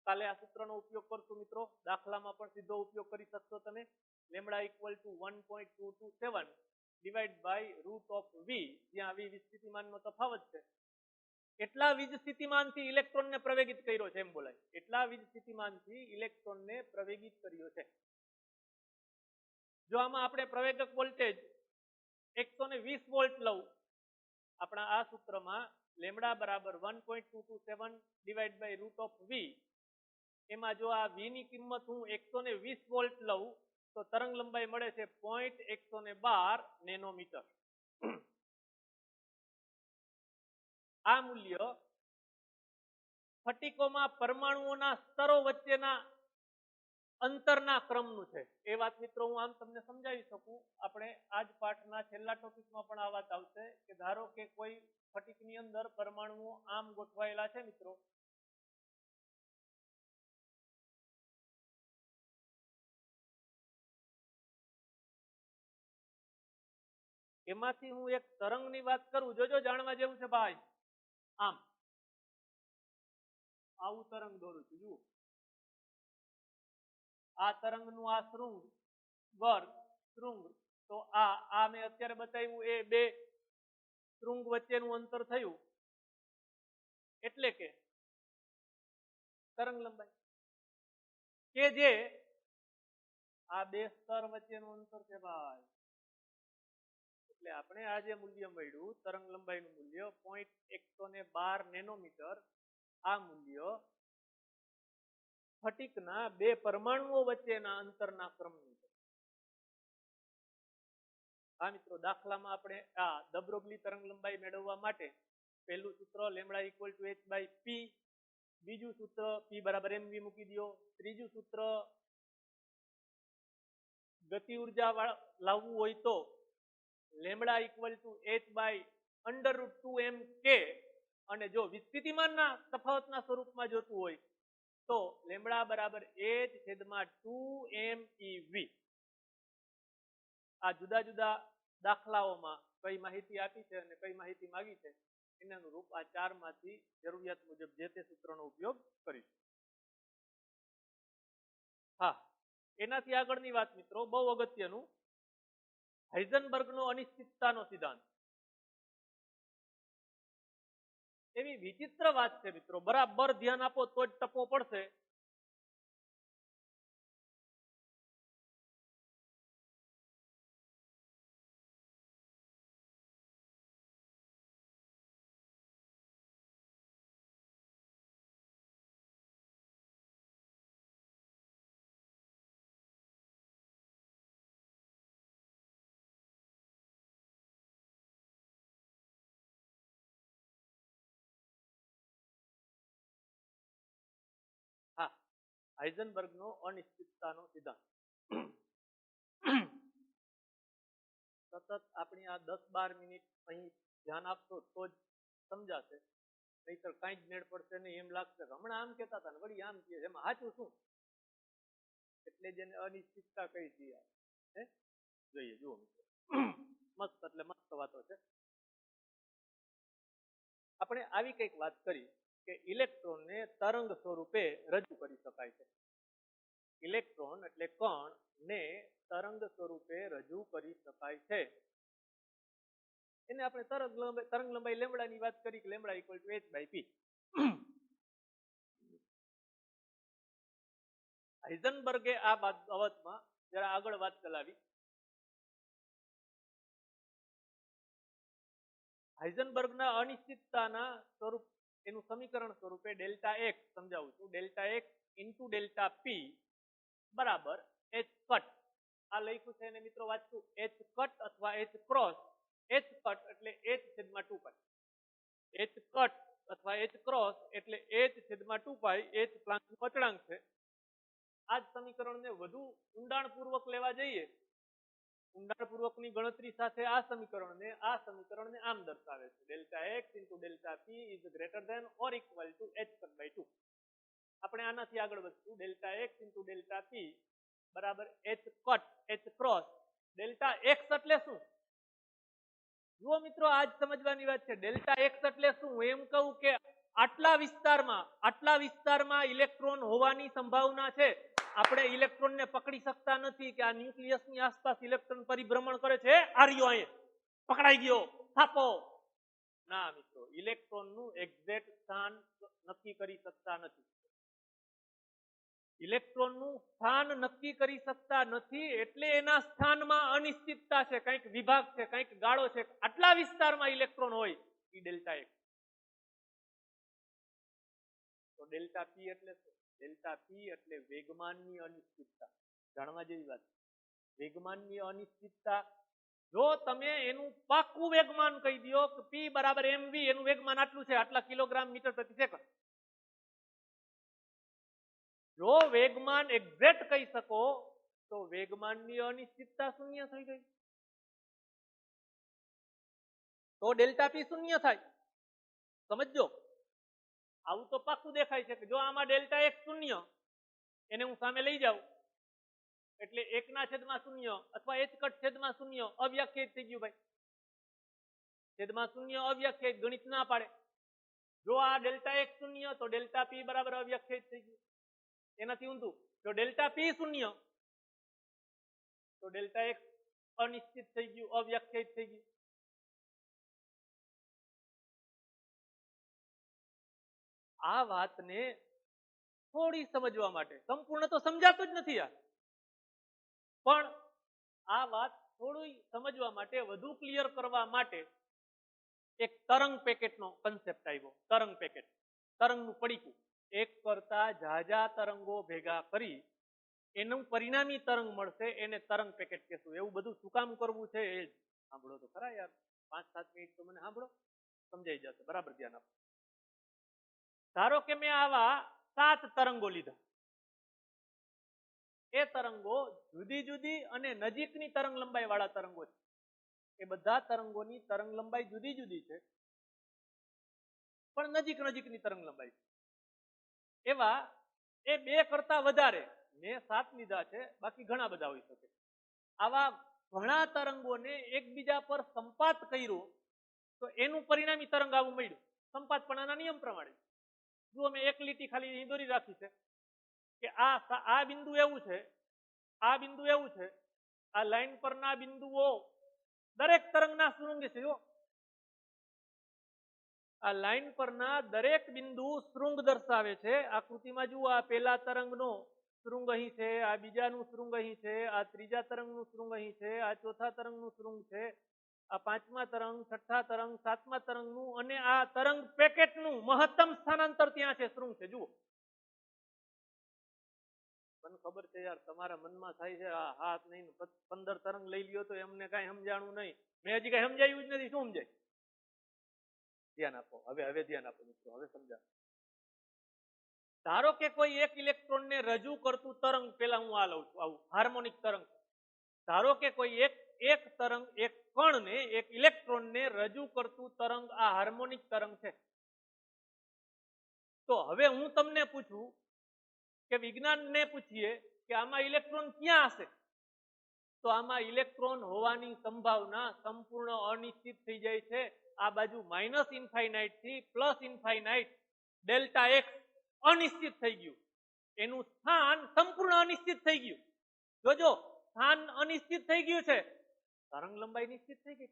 કાલે આ સૂત્રનો ઉપયોગ કરશું મિત્રો, દાખલામાં પણ સીધો ઉપયોગ કરી શકશો તમે. Lambda equal to 1.227 divide by root of v, જ્યાં v વિસ્થિતિમાનનો તફાવત છે. એટલા વીજ સ્થિતિમાનથી ઇલેક્ટ્રોનને પ્રવેગિત કર્યો છે એમ બોલાય, એટલા વીજ સ્થિતિમાનથી ઇલેક્ટ્રોનને પ્રવેગિત કર્યો છે. જો આમાં આપણે પ્રવેગક વોલ્ટેજ 120 વોલ્ટ લઉં, આપણા આ સૂત્રમાં લેમડા બરાબર 1.227 divide by root of v, એમાં જો આ v ની કિંમત હું 120 વોલ્ટ લઉં તો તરંગ લંબાઈ મળે છે 0.112 નેનોમીટર. આ મૂલ્ય સ્ફટિકોમાં પરમાણુઓના સ્તરો વચ્ચેના અંતરના ક્રમનું છે. એ વાત મિત્રો હું આમ તમને સમજાવી શકું, આપણે આજ પાઠના છેલ્લા ટોપિકમાં પણ આ વાત આવશે કે ધારો કે કોઈ સ્ફટિકની અંદર પરમાણુઓ આમ ગોઠવાયેલા છે મિત્રો, એમાંથી હું એક તરંગની વાત કરું, જોજો જાણવા જેવું છે ભાઈ. આમ આવું તરંગ દોરું છું, જુઓ આ તરંગનું આ શૃંગ વર્ગ શૃંગ, તો આ મેં અત્યારે બતાવ્યું એ બે શૃંગ વચ્ચેનું અંતર થયું એટલે કે તરંગ લંબાઈ, કે જે આ બે સ્તર વચ્ચેનું અંતર છે ભાઈ. એટલે આપણે આ જે મૂલ્ય મળ્યું તરંગ લંબાઈનું મૂલ્ય 0.112 નેનોમીટર, આ મૂલ્ય સ્ફટિકના બે પરમાણુઓ વચ્ચેના અંતરના ક્રમનું છે. હા મિત્રો, દાખલામાં આપણે આ ધ બ્રોગલી તરંગ લંબાઈ મેળવવા માટે પહેલું સૂત્ર lambda equal to h by p, બીજું સૂત્ર p બરાબર mv મૂકી દો, ત્રીજું સૂત્ર ગતિ ઉર્જા લાવવું હોય તો lambda equal to h by under root 2m k, અને જો વિસ્થિતિમાનના તફાવતના સ્વરૂપમાં જોતું હોય તો લેમડા બરાબર h છેદમાં 2m ev. આ જુદા જુદા દાખલાઓમાં કઈ માહિતી આપી છે અને કઈ માહિતી માંગી છે એના અનુરૂપ આ ચારમાંથી જરૂરિયાત મુજબ જે તે સૂત્રનો ઉપયોગ કરીશું. હા, એનાથી આગળની વાત મિત્રો બહુ અગત્યનું, હાઇઝનબર્ગનો અનિશ્ચિતતાનો સિદ્ધાંત. એવી વિચિત્ર વાત છે મિત્રો, બરાબર ધ્યાન આપો તો જ ટપો પડશે. હાઇઝનબર્ગનો અનિશ્ચિતતાનો સિદ્ધાંત. સતત આપણી આ 10-12 મિનિટ અહીં ધ્યાન આપશો તો જ સમજાશે, નહીતર કઈ જ મેળ પડશે નહીં. એમ લાગશે કે હમણાં આમ કહેતા હતા ને વળી આમ કહે, એમાં સાચું શું? એટલે જેને અનિશ્ચિતતા કહી દઈએ. જોઈએ, જુઓ મિત્રો, મસ્ત એટલે મસ્ત વાતો છે. આપણે આવી કઈક વાત કરી કે ઇલેક્ટ્રોનને તરંગ સ્વરૂપે રજૂ કરી શકાય છે. ઇલેક્ટ્રોન એટલે કણ ને તરંગ સ્વરૂપે રજૂ કરી શકાય છે. એને આપણે તરંગ લંબાઈ લેમ્બડાની વાત કરી કે લેમ્બડા ઇક્વલ ટુ h/p. હાઇઝનબર્ગે આ બાબતમાં જરા આગળ વાત ચલાવી. હાઇઝનબર્ગના અનિશ્ચિતતાના સ્વરૂપ એનું સમીકરણ સ્વરૂપે ડેલ્ટા x સમજાવું છું. Delta x into delta p બરાબર h કટ. આ લખ્યું છે એને મિત્રો વાંચશું h કટ અથવા h ક્રોસ. h કટ એટલે h/2π. h કટ અથવા h ક્રોસ એટલે h/2π. h પ્લાન્કનું અચળાંક છે. આ જ સમીકરણને વધુ ઊંડાણપૂર્વક લેવા જઈએ, ઊંડાણપૂર્વકની ગણતરી સાથે આ સમીકરણને આમ દર્શાવે છે. Delta x into delta p is greater than or equal to h/2. આપણે આનાથી આગળ વધશું. Delta x into delta p બરાબર h cut h cross. Delta x એટલે શું? જુઓ મિત્રો, આજ સમજવાની વાત છે. ડેલ્ટા x એટલે શું? એમ કહું કે આટલા વિસ્તારમાં ઇલેક્ટ્રોન હોવાની સંભાવના છે. આપણે ઇલેક્ટ્રોનને પકડી શકતા નથી કે આ ન્યુક્લિયસની આસપાસ ઇલેક્ટ્રોન પરિભ્રમણ કરે છે. આર્યો અહીંયા પકડાઈ ગયો, થાપો. ના મિત્રો, ઇલેક્ટ્રોનનું એક્ઝેક્ટ સ્થાન નક્કી કરી શકતા નથી. ઇલેક્ટ્રોનનું સ્થાન નક્કી કરી શકતા નથી એટલે એના સ્થાનમાં અનિશ્ચિતતા છે, કંઈક વિભાગ છે, કંઈક ગાળો છે. આટલા વિસ્તારમાં ઇલેક્ટ્રોન હોય એ ડેલ્ટા x. તો ડેલ્ટા p એટલે શું? ડેલ્ટા p એટલે વેગમાનની અનિશ્ચિતતા. જાણવા જેવી વાત. વેગમાનની અનિશ્ચિતતા, જો તમે એનું પાક્કું વેગમાન કહી દો કે p બરાબર mv, એનું વેગમાન આટલું છે, આટલા કિલોગ્રામ મીટર પ્રતિ સેકન્ડ. જો વેગમાન એક્ઝેક્ટ કહી શકો તો વેગમાનની અનિશ્ચિતતા શૂન્ય થઈ ગઈ. તો ડેલ્ટા p શૂન્ય થાય. સમજો, આવું તો પાક્કું દેખાય છે કે જો આમાં ડેલ્ટા x શૂન્ય, એને હું સામે લઈ જાઉં એટલે 1/0 અથવા h કટ છેદમાં 0 અવ્યાખ્યાયિત થઈ ગયું ભાઈ. છેદમાં 0 અવ્યાખ્યાયિત, ગણિત ના પાડે. જો આ ડેલ્ટા x શૂન્ય તો ડેલ્ટા p બરાબર અવ્યાખ્યાયિત થઈ ગયું. એનાથી ઊંધું, જો ડેલ્ટા p શૂન્ય તો ડેલ્ટા x અનિશ્ચિત થઈ ગયું, અવ્યાખ્યાયિત થઈ ગયું. આ વાતને થોડી સમજવા માટે, સંપૂર્ણ તો સમજાતું જ નથી આ, પણ આ વાત થોડી સમજવા માટે, વધુ ક્લિયર કરવા માટે એક તરંગ પેકેટનો કન્સેપ્ટ આવ્યો. તરંગ પેકેટ, તરંગનું પડીકું. એક કરતા ઝાઝા તરંગો ભેગા કરી એનું પરિણામી તરંગ મળશે, એને તરંગ પેકેટ કહેશું. એવું બધું શું કામ કરવું છે એ સાંભળો તો ખરા યાર. 5-7 મિનિટ તો મને સાંભળો, સમજાઈ જશે. બરાબર ધ્યાન આપો. ધારો કે મેં આવા 7 તરંગો લીધા. એ તરંગો જુદી જુદી અને નજીકની તરંગ લંબાઈ વાળા તરંગો છે. એ બધા તરંગોની તરંગ લંબાઈ જુદી જુદી છે, પણ નજીકની તરંગ લંબાઈ છે. એવા એ 2 કરતા વધારે, મેં 7 લીધા છે, બાકી ઘણા બધા હોઈ શકે. આવા ઘણા તરંગોને એકબીજા પર સંપાત કર્યો તો એનું પરિણામી તરંગ આવું મળ્યું, સંપાતપણાના નિયમ પ્રમાણે. જો મેં એક લીટી ખાલી અહીં દોરી રાખી છે કે આ બિંદુ એવું છે, આ બિંદુ એવું છે, આ લાઈન પરના બિંદુઓ દરેક તરંગના શૃંગ છે. જો આ લાઈન પરના દરેક બિંદુ શૃંગ દર્શાવે છે. આકૃતિમાં જુઓ, આ પહેલા તરંગનો શૃંગ અહીં છે, આ બીજાનું શૃંગ અહીં છે, આ ત્રીજા તરંગનું શૃંગ અહીં છે, આ ચોથા તરંગનું શૃંગ છે, આ 5મા તરંગ, 6થા તરંગ, 7મા તરંગનું, અને આ તરંગ પેકેટનું મહત્તમ સ્થાનાંતર ત્યાં છે, શૃંગ છે. જુઓ, મને ખબર છે યાર, તમારા મનમાં થાય છે આ હાથ નહીં 15 તરંગ લઈ લ્યો તો એમને કઈ સમજાણું નહીં. મેં હજી કઈ સમજાયું જ નથી. શું સમજાય? ધ્યાન આપો. હવે ધ્યાન આપો મિત્રો, હવે સમજાવો. ધારો કે કોઈ એક ઇલેક્ટ્રોનને રજૂ કરતું તરંગ, પેલા હું આ લઉં છું, આવું હાર્મોનિક તરંગ. ધારો કે કોઈ એક તરંગ, એક કણને, એક ઇલેક્ટ્રોનને રજૂ કરતું તરંગ આ હાર્મોનિક તરંગ છે. તો હવે હું તમને પૂછું કે વિજ્ઞાનને પૂછીએ કે આમાં ઇલેક્ટ્રોન ક્યાં હશે, તો આમાં ઇલેક્ટ્રોન હોવાની સંભાવના સંપૂર્ણ અનિશ્ચિત થઈ જાય છે. આ બાજુ માઇનસ ઇન્ફાઇનાઇટ થી પ્લસ ઇન્ફાઇનાઇટ ડેલ્ટા એક્સ અનિશ્ચિત થઈ ગયું. એનું સ્થાન સંપૂર્ણ અનિશ્ચિત થઈ ગયું. જોજો, સ્થાન અનિશ્ચિત થઈ ગયું છે, તરંગ લંબાઈ નિશ્ચિત થઈ ગઈ.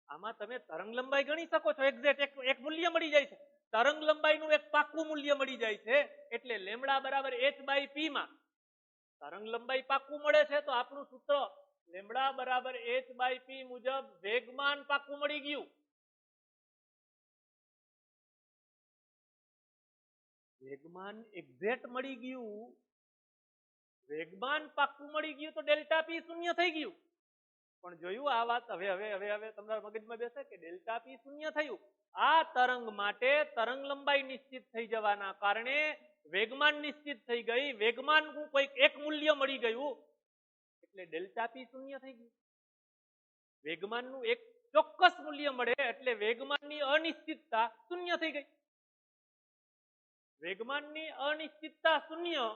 આમાં તમે તરંગ લંબાઈ ગણી શકો છો, એક્ઝેક્ટ એક મૂલ્ય મળી જાય છે. તરંગ લંબાઈનું એક પાક્કું મૂલ્ય મળી જાય છે. એટલે લેમડા બરાબર h/p માં તરંગ લંબાઈ પાક્કું મળે છે. તો આપણું સૂત્ર લેમડા બરાબર h/p મુજબ વેગમાન પાક્કું મળી ગયું. વેગમાન એક્ઝેક્ટ મળી ગયું, વેગમાન પાક્કું મળી ગયું, તો ડેલ્ટા પી શૂન્ય થઈ ગયું. પણ જોયું આ વાત હવે તમારા મગજમાં બેસે કે ડેલ્ટા પી શૂન્ય થયું. આ તરંગ માટે તરંગ લંબાઈ નિશ્ચિત થઈ જવાના કારણે વેગમાન નિશ્ચિત થઈ ગઈ. વેગમાન કોઈક એક મૂલ્ય મળી ગયું એટલે ડેલ્ટા પી શૂન્ય થઈ ગયું. વેગમાનનું એક ચોક્કસ મૂલ્ય મળે એટલે વેગમાનની અનિશ્ચિતતા શૂન્ય થઈ ગઈ. વેગમાનની અનિશ્ચિતતા શૂન્ય,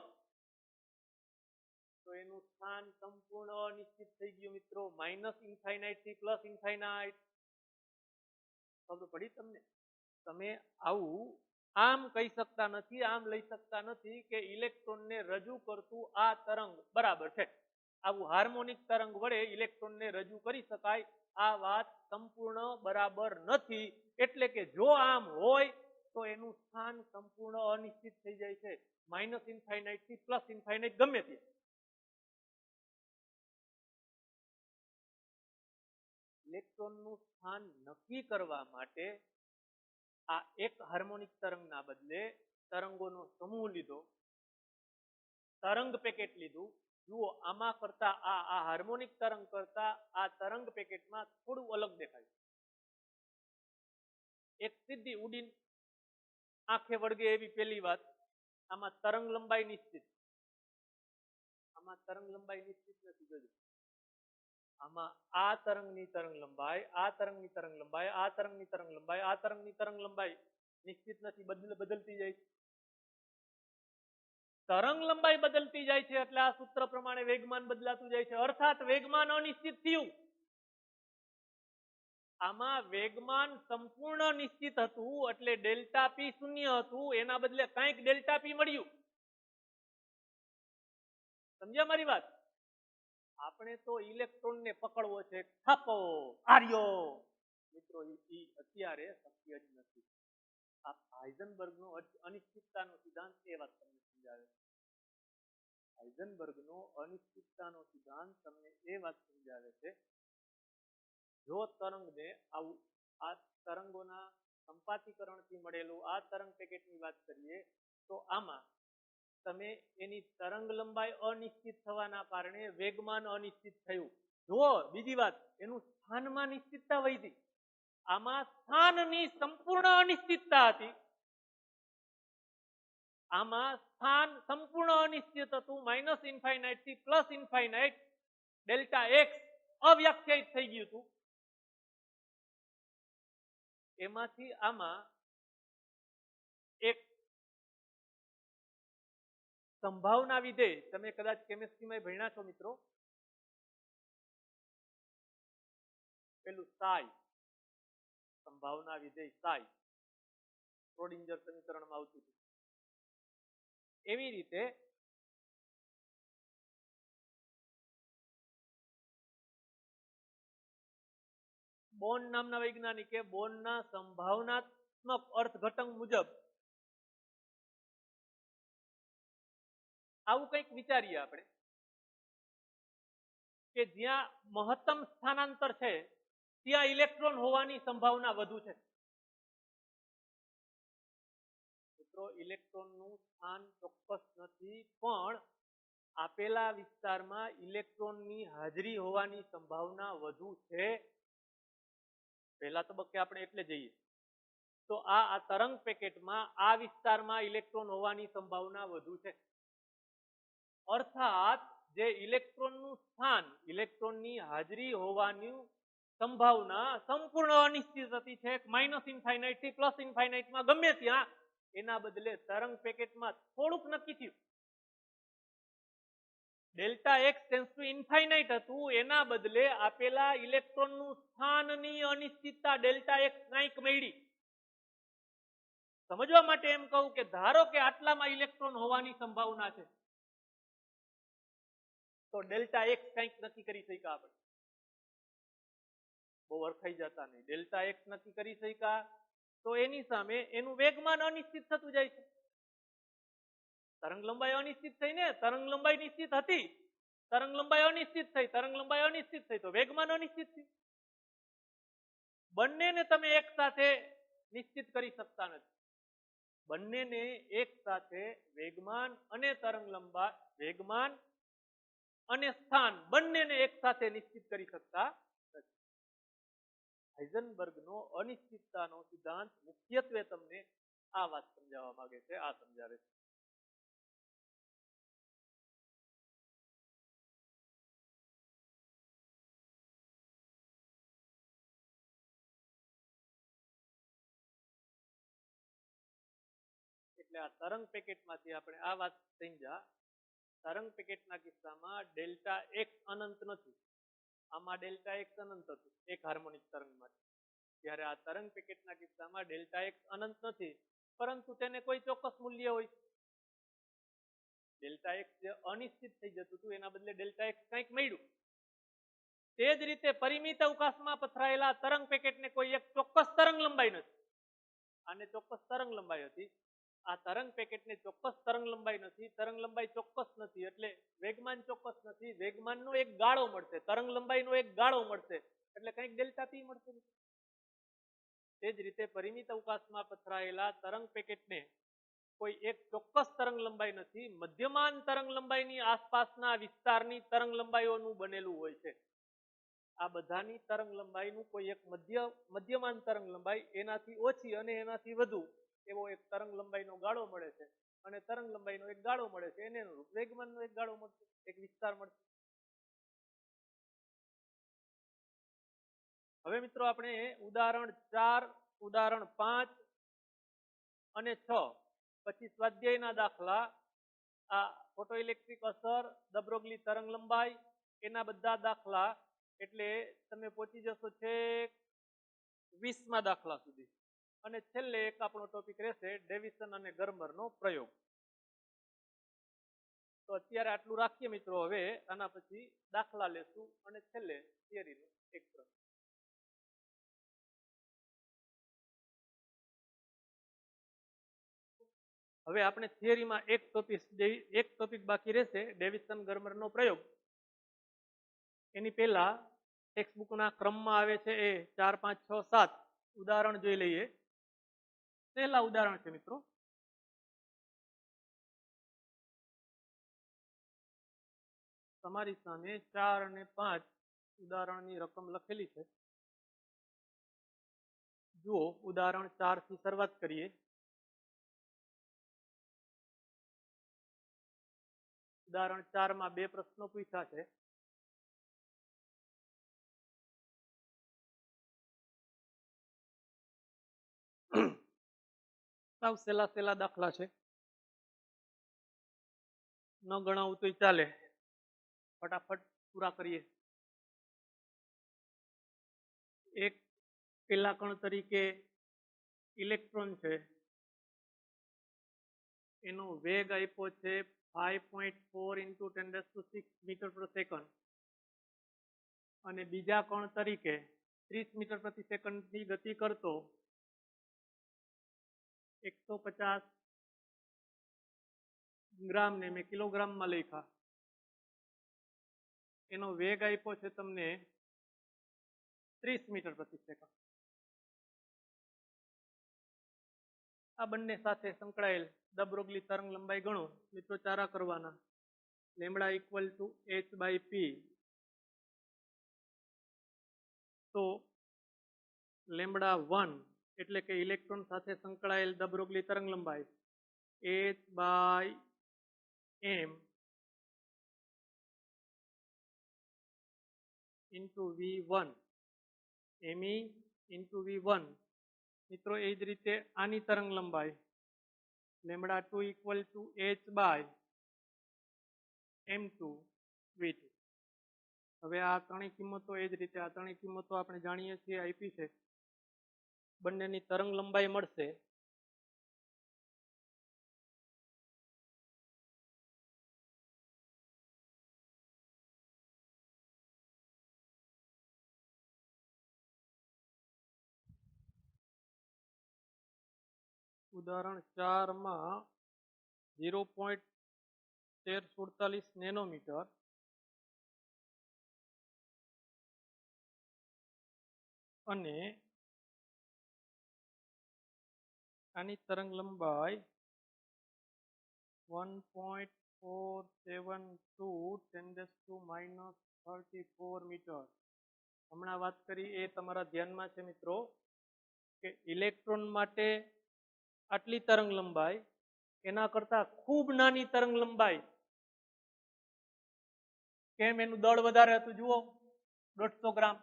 તો એનું સ્થાન સંપૂર્ણ અનિશ્ચિત થઈ ગયું મિત્રો. માઇનસ ઇન્ફાઇનાઇટ થી પ્લસ ઇન્ફાઇનાઇટ. ખબર પડી તમને? તમે આવું આમ કહી શકતા નથી, આમ લઈ શકતા નથી કે ઇલેક્ટ્રોનને રજૂ કરતું આ તરંગ બરાબર છે. આવું હાર્મોનિક તરંગ વડે ઇલેક્ટ્રોનને રજૂ કરી શકાય, આ વાત સંપૂર્ણ બરાબર નથી. એટલે કે જો આમ હોય તો એનું સ્થાન સંપૂર્ણ અનિશ્ચિત થઈ જાય છે. માઇનસ ઇન્ફાઇનાઇટ થી પ્લસ ઇન્ફાઇનાઇટ ગમે તે. ઇલેક્ટ્રોનનું સ્થાન નક્કી કરવા માટે આ એક હાર્મોનિક તરંગના બદલે તરંગોનો સમૂહ લીધો, તરંગ પેકેટ લીધું. જુઓ, આમાં કરતા આ હાર્મોનિક તરંગ કરતા આ તરંગ પેકેટમાં થોડું અલગ દેખાય. એક સીધી ઉડીન આંખે વળગે એવી પહેલી વાત, આમાં તરંગ લંબાઈ નિશ્ચિત, આમાં તરંગ લંબાઈ નિશ્ચિત નથી. જોજો, આમાં આ તરંગની તરંગ લંબાઈ, આ તરંગની તરંગ લંબાઈ, આ તરંગની તરંગ લંબાઈ, આ તરંગની તરંગ લંબાઈ નિશ્ચિત નથી, બદલતી જાય છે. તરંગ લંબાઈ બદલતી જાય છે એટલે આ સૂત્ર પ્રમાણે વેગમાન બદલાતું જાય છે. અર્થાત વેગમાન અનિશ્ચિત થયું. આમાં વેગમાન સંપૂર્ણ નિશ્ચિત હતું એટલે ડેલ્ટા પી શૂન્ય હતું, એના બદલે કંઈક ડેલ્ટા પી મળ્યું. સમજ્યા મારી વાત? આપણે તો ઇલેક્ટ્રોનને પકડવો છે, થાપો આર્યો. મિત્રો, અત્યારે શક્ય જ નથી. આ હાઇઝનબર્ગનો અનિશ્ચિતતાનો સિદ્ધાંત એ વાત તમને સમજાવે છે. હાઇઝનબર્ગનો અનિશ્ચિતતાનો સિદ્ધાંત તમને એ વાત સમજાવે છે, જો તરંગને આવું આ તરંગોના સંપાતીકરણથી મળેલું આ તરંગ પેકેટની વાત કરીએ તો આમાં તમે એની તરંગ લંબાઈ અનિશ્ચિત થવાના કારણે વેગમાન અનિશ્ચિત થયું. જો બીજી વાત, એનું સ્થાનમાં નિશ્ચિતતા વધી. આમાં સ્થાનની સંપૂર્ણ અનિશ્ચિતતા હતી, આમાં સ્થાન સંપૂર્ણ અનિશ્ચિત હતું. માઇનસ ઇન્ફાઇનાઇટ થી પ્લસ ઇન્ફાઇનાઇટ ડેલ્ટા એક્સ અવ્યાખ્યાયિત થઈ ગયું હતું. એમાંથી આમાં એક સંભાવના વિધેય, તમે કદાચ કેમિસ્ટ્રીમાં ભણ્યા છો મિત્રો, પેલું સાઈ, સંભાવના વિધેય સાઈ, શ્રોડિંજર સમીકરણમાં આવતું હતું. એવી રીતે બોર્ન નામના વૈજ્ઞાનિકે બોર્નના સંભાવનાત્મક અર્થઘટન મુજબ આવું કંઈક વિચારીએ આપણે કે જ્યાં મહત્તમ સ્થાનાંતર છે ત્યાં ઇલેક્ટ્રોન હોવાની સંભાવના વધુ છે. મિત્રો, ઇલેક્ટ્રોનનું સ્થાન ચોક્કસ નથી, પણ આપેલા વિસ્તારમાં ઇલેક્ટ્રોનની હાજરી હોવાની સંભાવના વધુ છે. પહેલા તબક્કે આપણે એટલે જઈએ તો આ તરંગ પેકેટમાં આ વિસ્તારમાં ઇલેક્ટ્રોન હોવાની સંભાવના વધુ છે. અર્થાત જે ઇલેક્ટ્રોનનું સ્થાન, ઇલેક્ટ્રોનની હાજરી હોવાની સંભાવના સંપૂર્ણ અનિશ્ચિત હતી છે, માઇનસ ઇન્ફાઇનાઇટ થી પ્લસ ઇન્ફાઇનાઇટમાં ગમે ત્યાં, એના બદલે તરંગ પેકેટમાં થોડુંક નક્કી થયું. Delta x tense two infinite હતું, એના બદલે આપેલા ઇલેક્ટ્રોનનું સ્થાનની અનિશ્ચિતતા ડેલ્ટા એક્સ કંઈક મળી. સમજવા માટે એમ કહું કે ધારો કે આટલામાં ઇલેક્ટ્રોન હોવાની સંભાવના છે, તો ડેલ્ટા એક્સ કંઈક નક્કી કરી શક્યા આપણે. બહુ અરખાઈ જતા નહીં. ડેલ્ટા એક્સ નક્કી કરી શક્યા તો એની સામે એનું વેગમાન અનિશ્ચિત થતું જાય છે. તરંગ લંબાઈ અનિશ્ચિત થઈ ને, તરંગ લંબાઈ નિશ્ચિત હતી, તરંગ લંબાઈ અનિશ્ચિત થઈ, તરંગ લંબાઈ અનિશ્ચિત થઈ, તો વેગમાન અનિશ્ચિત થયું. બંનેને તમે એક સાથે નિશ્ચિત કરી શકતા નથી. બંનેને એક સાથે વેગમાન અને તરંગ લંબાઈ, વેગમાન અને સ્થાન બંનેને એક સાથે નિશ્ચિત કરી શકતા નથી. હાઇઝનબર્ગનો અનિશ્ચિતતાનો સિદ્ધાંત મુખ્યત્વે તમને આ વાત સમજાવવા માંગે છે, આ સમજાવે છે. એટલે આ તરંગ પેકેટમાંથી આપણે આ વાત સમજ્યા. તરંગ પેકેટના કિસ્સામાં ડેલ્ટા એક્સ અનંત નથી, આમાં ડેલ્ટા એક્સ અનંત હતું એક હાર્મોનિક તરંગમાં. જ્યારે આ તરંગ પેકેટના કિસ્સામાં ડેલ્ટા એક્સ અનંત નથી, પરંતુ તેને કોઈ ચોક્કસ મૂલ્ય હોય. ડેલ્ટા એક્સ જે અનિશ્ચિત થઈ જતું હતું એના બદલે ડેલ્ટા એક્સ કંઈક મળ્યું. તે જ રીતે પરિમિત અવકાશમાં પથરાયેલા તરંગ પેકેટને કોઈ એક ચોક્કસ તરંગ લંબાઈ નથી. આને ચોક્કસ તરંગ લંબાઈ હતી, આ તરંગ પેકેટને ચોક્કસ તરંગ લંબાઈ નથી, તરંગ લંબાઈ ચોક્કસ નથી, એટલે વેગમાન ચોક્કસ નથી, વેગમાનનો એક ગાળો મળશે, તરંગ લંબાઈનો એક ગાળો મળશે, એટલે કંઈક ડેલ્ટા પી મળશે. તે જ રીતે પરિમિત અવકાશમાં પથરાયેલા તરંગ પેકેટને કોઈ એક ચોક્કસ તરંગ લંબાઈ નથી, મધ્યમાન તરંગ લંબાઈની આસપાસના વિસ્તારની તરંગ લંબાઈઓનું બનેલું હોય છે. આ બધાની તરંગ લંબાઈનું કોઈ એક મધ્યમાન તરંગ લંબાઈ, એનાથી ઓછી અને એનાથી વધુ એવો એક તરંગ લંબાઈનો ગાળો મળે છે, અને તરંગ લંબાઈનો એક ગાળો મળે છે, એને અનુરૂપ વેગમાનનો એક ગાળો મળશે, એક વિસ્તાર મળશે. હવે મિત્રો આપણે ઉદાહરણ 4, ઉદાહરણ 5 અને 6 પછી સ્વાધ્યાયના દાખલા, આ ફોટોઇલેક્ટ્રિક અસર, દબ્રોગલી તરંગ લંબાઈ, એના બધા દાખલા, એટલે તમે પહોંચી જશો છે 20મા દાખલા સુધી. અને છેલ્લે એક આપણો ટોપિક રહેશે ડેવિસન અને ગર્મરનો પ્રયોગ. તો અત્યારે આટલું રાખીએ મિત્રો. હવે આના પછી દાખલા લેશું અને છેલ્લે થિયરીનો એક પ્રશ્ન. હવે આપણે થિયરીમાં એક ટોપિક બાકી રહેશે, ડેવિસન ગર્મરનો પ્રયોગ. એની પહેલા ટેક્સ્ટબુકના ક્રમમાં આવે છે એ 4, 5, 6, 7 ઉદાહરણ જોઈ લઈએ. પહેલા ઉદાહરણ છે મિત્રો, તમારી સામે 4 અને 5 ઉદાહરણની રકમ લખેલી છે. જુઓ, ઉદાહરણ 4 થી શરૂઆત કરીએ. ઉદાહરણ 4 માં બે પ્રશ્નો પૂછ્યા છે. સાવ સહેલા દાખલા છે, ન ગણાવું તો ચાલે, ફટાફટ પૂરા કરીએ. એક પેલા કણ તરીકે ઇલેક્ટ્રોન છે, એનો વેગ આપ્યો છે 5.4 × 10⁶ મીટર પર સેકન્ડ, અને બીજા કણ તરીકે 30 મીટર પ્રતિ સેકન્ડની ગતિ કરતો 150 ગ્રામ ને મેં કિલોગ્રામમાં લખ્યા. એનો વેગ આપ્યો છે તમને 30 મીટર પ્રતિ સેકન્ડ. આ બંને સાથે સંકળાયેલ દબ્રોગલી તરંગ લંબાઈ ગણો. મિત્રો ચારા કરવાના. Lambda = h/p. તો લેમ્બડા 1 એટલે કે ઇલેક્ટ્રોન સાથે સંકળાયેલ દ બ્રોગલી તરંગ લંબાઈ h/m into V1 me into V1 મિત્રો એ જ રીતે આની તરંગ લંબાઈ λ2 equal to h/m2 V2. હવે આ ત્રણેય કિંમતો એ જ રીતે આ ત્રણેય કિંમતો આપણે જાણીએ છીએ આપી છે બંનેની તરંગ લંબાઈ મળશે ઉદાહરણ 4 માં 0.1347 નેનોમીટર અને આની તરંગ લંબાઈ 1.472 10 - 34 મીટર. હમણાં વાત કરી એ તમારા ધ્યાનમાં છે મિત્રો કે ઇલેક્ટ્રોન માટે આટલી તરંગ લંબાઈ એના કરતા ખૂબ નાની તરંગ લંબાઈ કેમ એનું દળ વધારે હતું જુઓ 150 ગ્રામ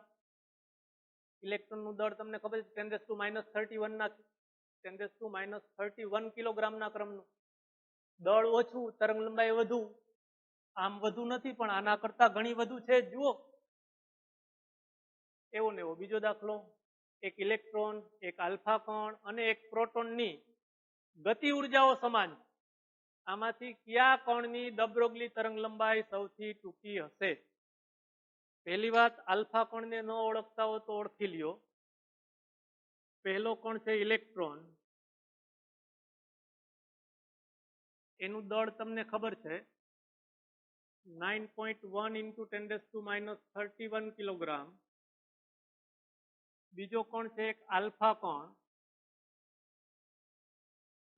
ઇલેક્ટ્રોન નું દળ તમને ખબર છે 10 - 31 ના 10 - 31 કિલોગ્રામ ના ક્રમનું દળ ઓછું તરંગ લંબાઈ વધુ આમ વધુ નથી પણ આના કરતા ઘણી વધુ છે જુઓ એવો ને એવો બીજો દાખલો એક ઇલેક્ટ્રોન એક આલ્ફા કણ અને એક પ્રોટોનની ગતિ ઉર્જાઓ સમાન આમાંથી કયા કણની દ બ્રોગલી તરંગ લંબાઈ સૌથી ટૂંકી હશે પહેલી વાત આલ્ફા કણને ન ઓળખતા હો તો ઓળખી લ્યો પહેલો કણ છે ઇલેક્ટ્રોન એનું દળ તમને ખબર છે 9.1 into 10 - 31 કિલોગ્રામ બીજો કણ છે એક આલ્ફા કણ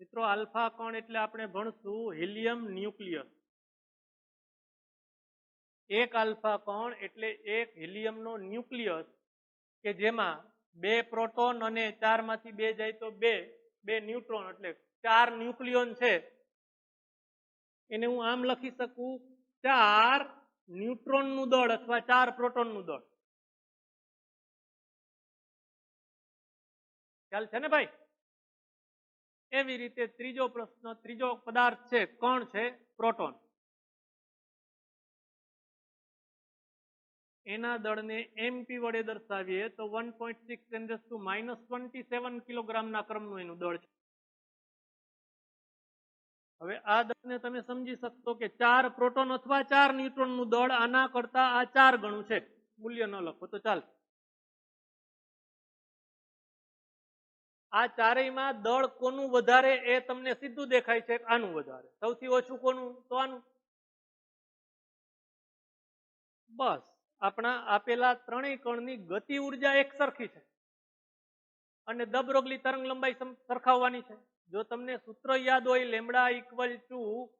મિત્રો આલ્ફા કણ એટલે આપણે ભણશું હિલિયમ ન્યુક્લિયસ એક આલ્ફા કણ એટલે એક હિલિયમનો ન્યુક્લિયસ કે જેમાં 2 પ્રોટોન અને 4 માંથી 2 જાય તો 2 ન્યુટ્રોન એટલે 4 ન્યુક્લિયોન છે એને હું આમ લખી શકું 4 ન્યુટ્રોન નું દળ અથવા 4 પ્રોટોન નું દળ ખ્યાલ છે ને ભાઈ એવી રીતે ત્રીજો પ્રશ્ન ત્રીજો પદાર્થ છે કણ છે પ્રોટોન એના દળને એમપી વડે દર્શાવીએ તો 1.6 10 - 27 કિલોગ્રામના ક્રમનું એનું દળ છે હવે આ દળને તમે સમજી શકશો કે 4 પ્રોટોન અથવા 4 ન્યુટ્રોન નું દળ આના કરતા આ 4 ગણું છે મૂલ્ય ન લખો તો ચાલે આ ચારેયમાં દળ કોનું વધારે એ તમને સીધું દેખાય છે આનું વધારે સૌથી ઓછું કોનું તો આનું બસ આપણા આપેલા ત્રણેય કણની ગતિ ઉર્જા એક સરખી છે અને દ બ્રોગલી તરંગ લંબાઈ સરખાવવાની છે જો તમને સૂત્ર યાદ હોય lambda equal to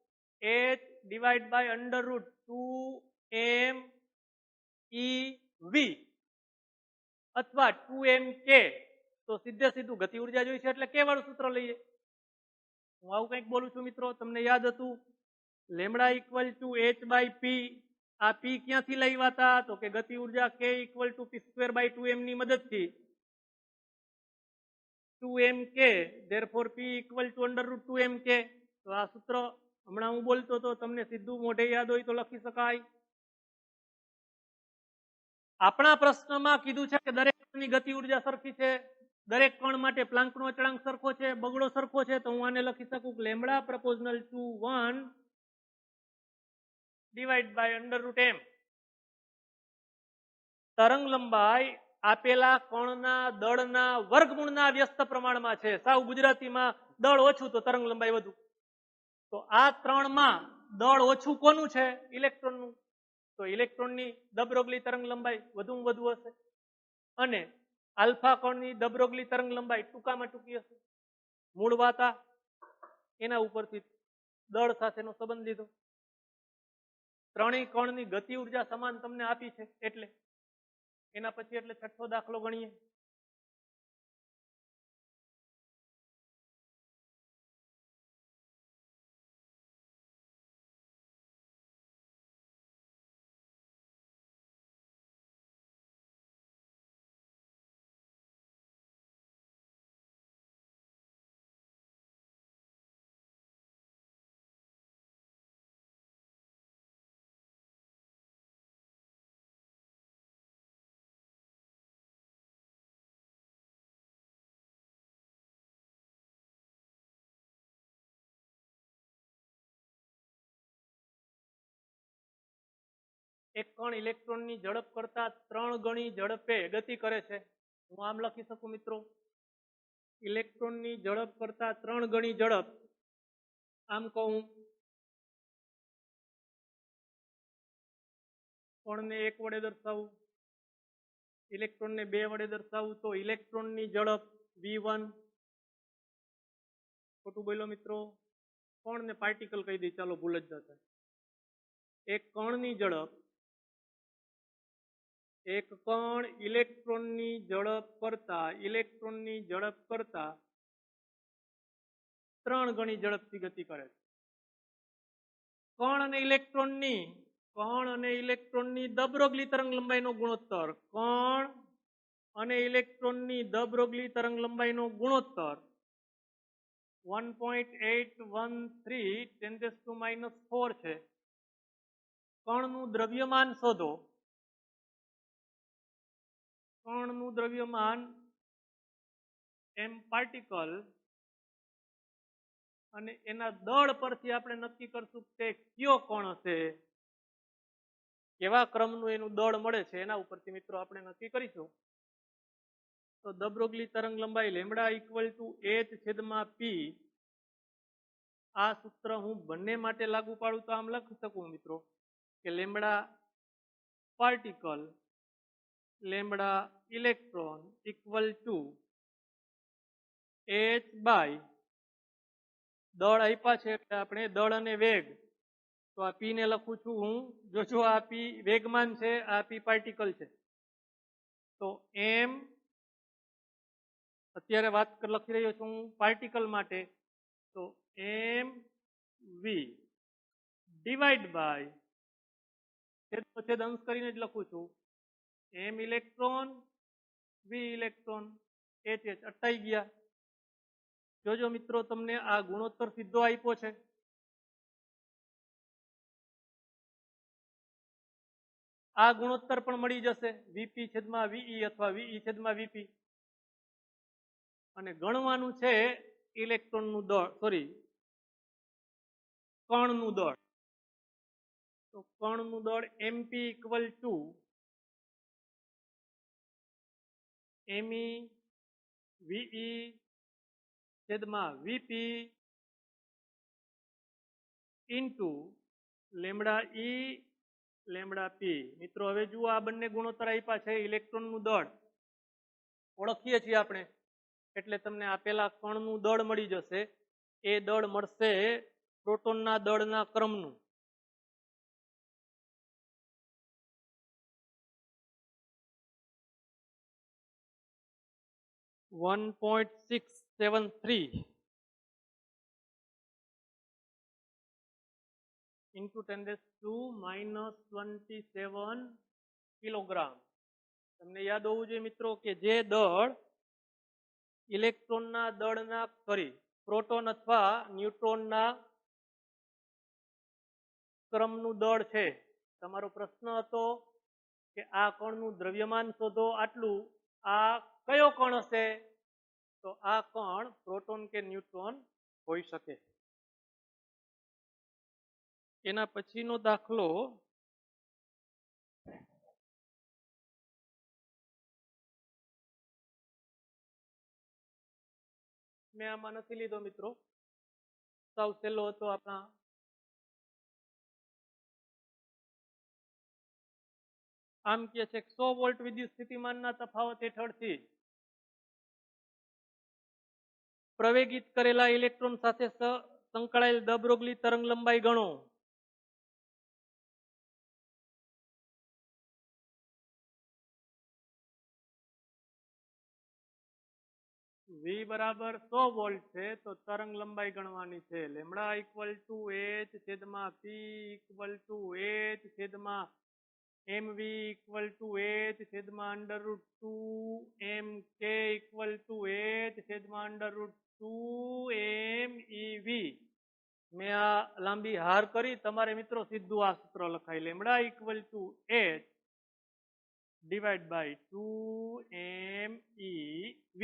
h divide by √2m e v અથવા 2mk તો સીધે સીધું ગતિ ઉર્જા જોઈ છે એટલે કે વાળું સૂત્ર લઈએ હું આવું કંઈક બોલું છું મિત્રો તમને યાદ હતું લેમ્બડા ઇક્વલ ટુ h/p આ p ક્યાંથી લાવ્યા હતા તો કે ગતિ ઉર્જા k ઇક્વલ ટુ p²/2m ની મદદથી 2mk therefore p equal to √2mk તો આ સૂત્ર હમણાં હું બોલતો તો તમને સીધું મોઢે યાદ હોય તો લખી શકાય આપણા પ્રશ્નમાં કીધું છે કે દરેક કણની ગતિ ઉર્જા સરખી છે દરેક કણ માટે પ્લાન્કનો અચળાંક સરખો છે બગડો સરખો છે તો હું આને લખી શકું કે lambda proportional to 1 divide by √m તરંગ લંબાઈ આપેલા કણના દળના વર્ગમૂળના વ્યસ્ત પ્રમાણમાં છે સાવ ગુજરાતીમાં દળ ઓછું તો તરંગ લંબાઈ વધુ તો આ ત્રણમાં દળ ઓછું કોનું છે ઇલેક્ટ્રોનનું તો ઇલેક્ટ્રોનની દ બ્રોગલી તરંગ લંબાઈ વધુમાં વધુ હશે અને આલ્ફા કણની દ બ્રોગલી તરંગ લંબાઈ ટૂંકામાં ટૂંકી હશે મૂળ વાત આ એના ઉપરથી દળ સાથેનો સંબંધ લીધો ત્રણેય કણની ગતિ ઉર્જા સમાન તમને આપી છે એટલે એના પછી એટલે છઠ્ઠો દાખલો ગણીએ એક કણ ઇલેક્ટ્રોનની ઝડપ કરતા 3 ગણી ઝડપે ગતિ કરે છે. હું આમ લખી શકું મિત્રો, ઇલેક્ટ્રોનની ઝડપ કરતા 3 ગણી ઝડપ, આમ કહું કણને 1 વડે દર્શાવું, ઇલેક્ટ્રોનને 2 વડે દર્શાવું તો ઇલેક્ટ્રોનની ઝડપ v1, ખોટું બોલ્યો મિત્રો, કણને પાર્ટિકલ કહી દઈ, ચાલો ભૂલ જ ન થાય. એક કણની ઝડપ, એક કણ ઇલેક્ટ્રોનની ઝડપ કરતા 3 ગણી ઝડપથી ગતિ કરે છે. કણ અને ઇલેક્ટ્રોનની દ બ્રોગલી તરંગ લંબાઈનો ગુણોત્તર, કણ અને ઇલેક્ટ્રોનની દ બ્રોગલી તરંગ લંબાઈનો ગુણોત્તર 1.813 10⁻⁴ છે. કણનું દ્રવ્યમાન શોધો. કણનું દ્રવ્યમાન m પાર્ટિકલ અને એના દળ પરથી આપણે નક્કી કરશું કે કયો કણ હશે, કેવા ક્રમનું એનું દળ મળે છે એના ઉપરથી મિત્રો આપણે નક્કી કરીશું. તો દ બ્રોગલી તરંગ લંબાઈ લેમડા ઇક્વલ ટુ h/p, આ સૂત્ર હું બંને માટે લાગુ પાડું તો આમ લખી શકું મિત્રો કે lambda particle lambda electron equal to h by દળ આપ્યા છે એટલે આપણે દળ અને વેગ, તો આ p ને લખું છું હું, જો આ p વેગમાન છે, આ p પાર્ટિકલ છે, તો m અત્યારે વાત લખી રહ્યો છું હું પાર્ટિકલ માટે, તો mv ડિવાઈડ બાય છેદ અંશ કરીને જ લખું છું m electron v electron h અટકાઈ ગયા. જોજો મિત્રો તમને આ ગુણોત્તર સીધો આપ્યો છે. આ ગુણોત્તર પણ મળી જશે vp/ve અથવા ve/vp, અને ગણવાનું છે ઇલેક્ટ્રોનનું દળ, સોરી કણનું દળ. તો કણનું દળ mp equal to me ve/vp into lambda e lambda p. મિત્રો હવે જુઓ આ બંને ગુણોત્તર આપ્યા છે, ઇલેક્ટ્રોનનું દળ ઓળખીએ છીએ આપણે, એટલે તમને આપેલા કણનું દળ મળી જશે. એ દળ મળશે પ્રોટોનના દળના ક્રમનું. (1.673) into 10⁻⁻27 કિલોગ્રામ. તમને યાદ હોવું જોઈએ મિત્રો કે જે દળ ઇલેક્ટ્રોનના દળના પ્રોટોન અથવા ન્યુટ્રોનના ક્રમનું દળ છે. તમારો પ્રશ્ન હતો કે આ કણનું દ્રવ્યમાન શોધો, આટલું, આ કયો કણ હશે? તો આ કણ પ્રોટોન કે ન્યુટ્રોન હોઈ શકે. એના પછીનો દાખલો મેં આમાં નથી લીધો મિત્રો, સાવ સહેલો હતો આપણા. આમ કે છે 100 વોલ્ટ વિદ્યુત સ્થિતિમાનના તફાવત હેઠળથી પ્રવેગિત કરેલા ઇલેક્ટ્રોન સાથે સંકળાયેલ દ બ્રોગલી તરંગ લંબાઈ ગણો. V બરાબર 100 વોલ્ટ છે તો તરંગ લંબાઈ ગણવાની છે. Lambda equal two h/p equal to h/mv equal to h/√2mk equal to h/√2mev. મેં આ લાંબી હાર કરી, તમારે મિત્રો સીધું આ સૂત્ર લખાય, lambda equal to h divide by 2mev.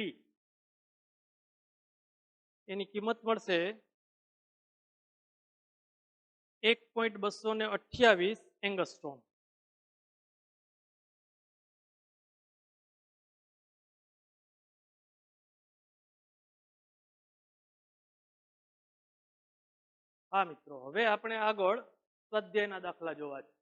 એની કિંમત મળશે 1.228 એંગસ્ટ્રોમ. હા મિત્રો, હવે આપણે આગળ સ્વાધ્યાયના દાખલા જોવા છે.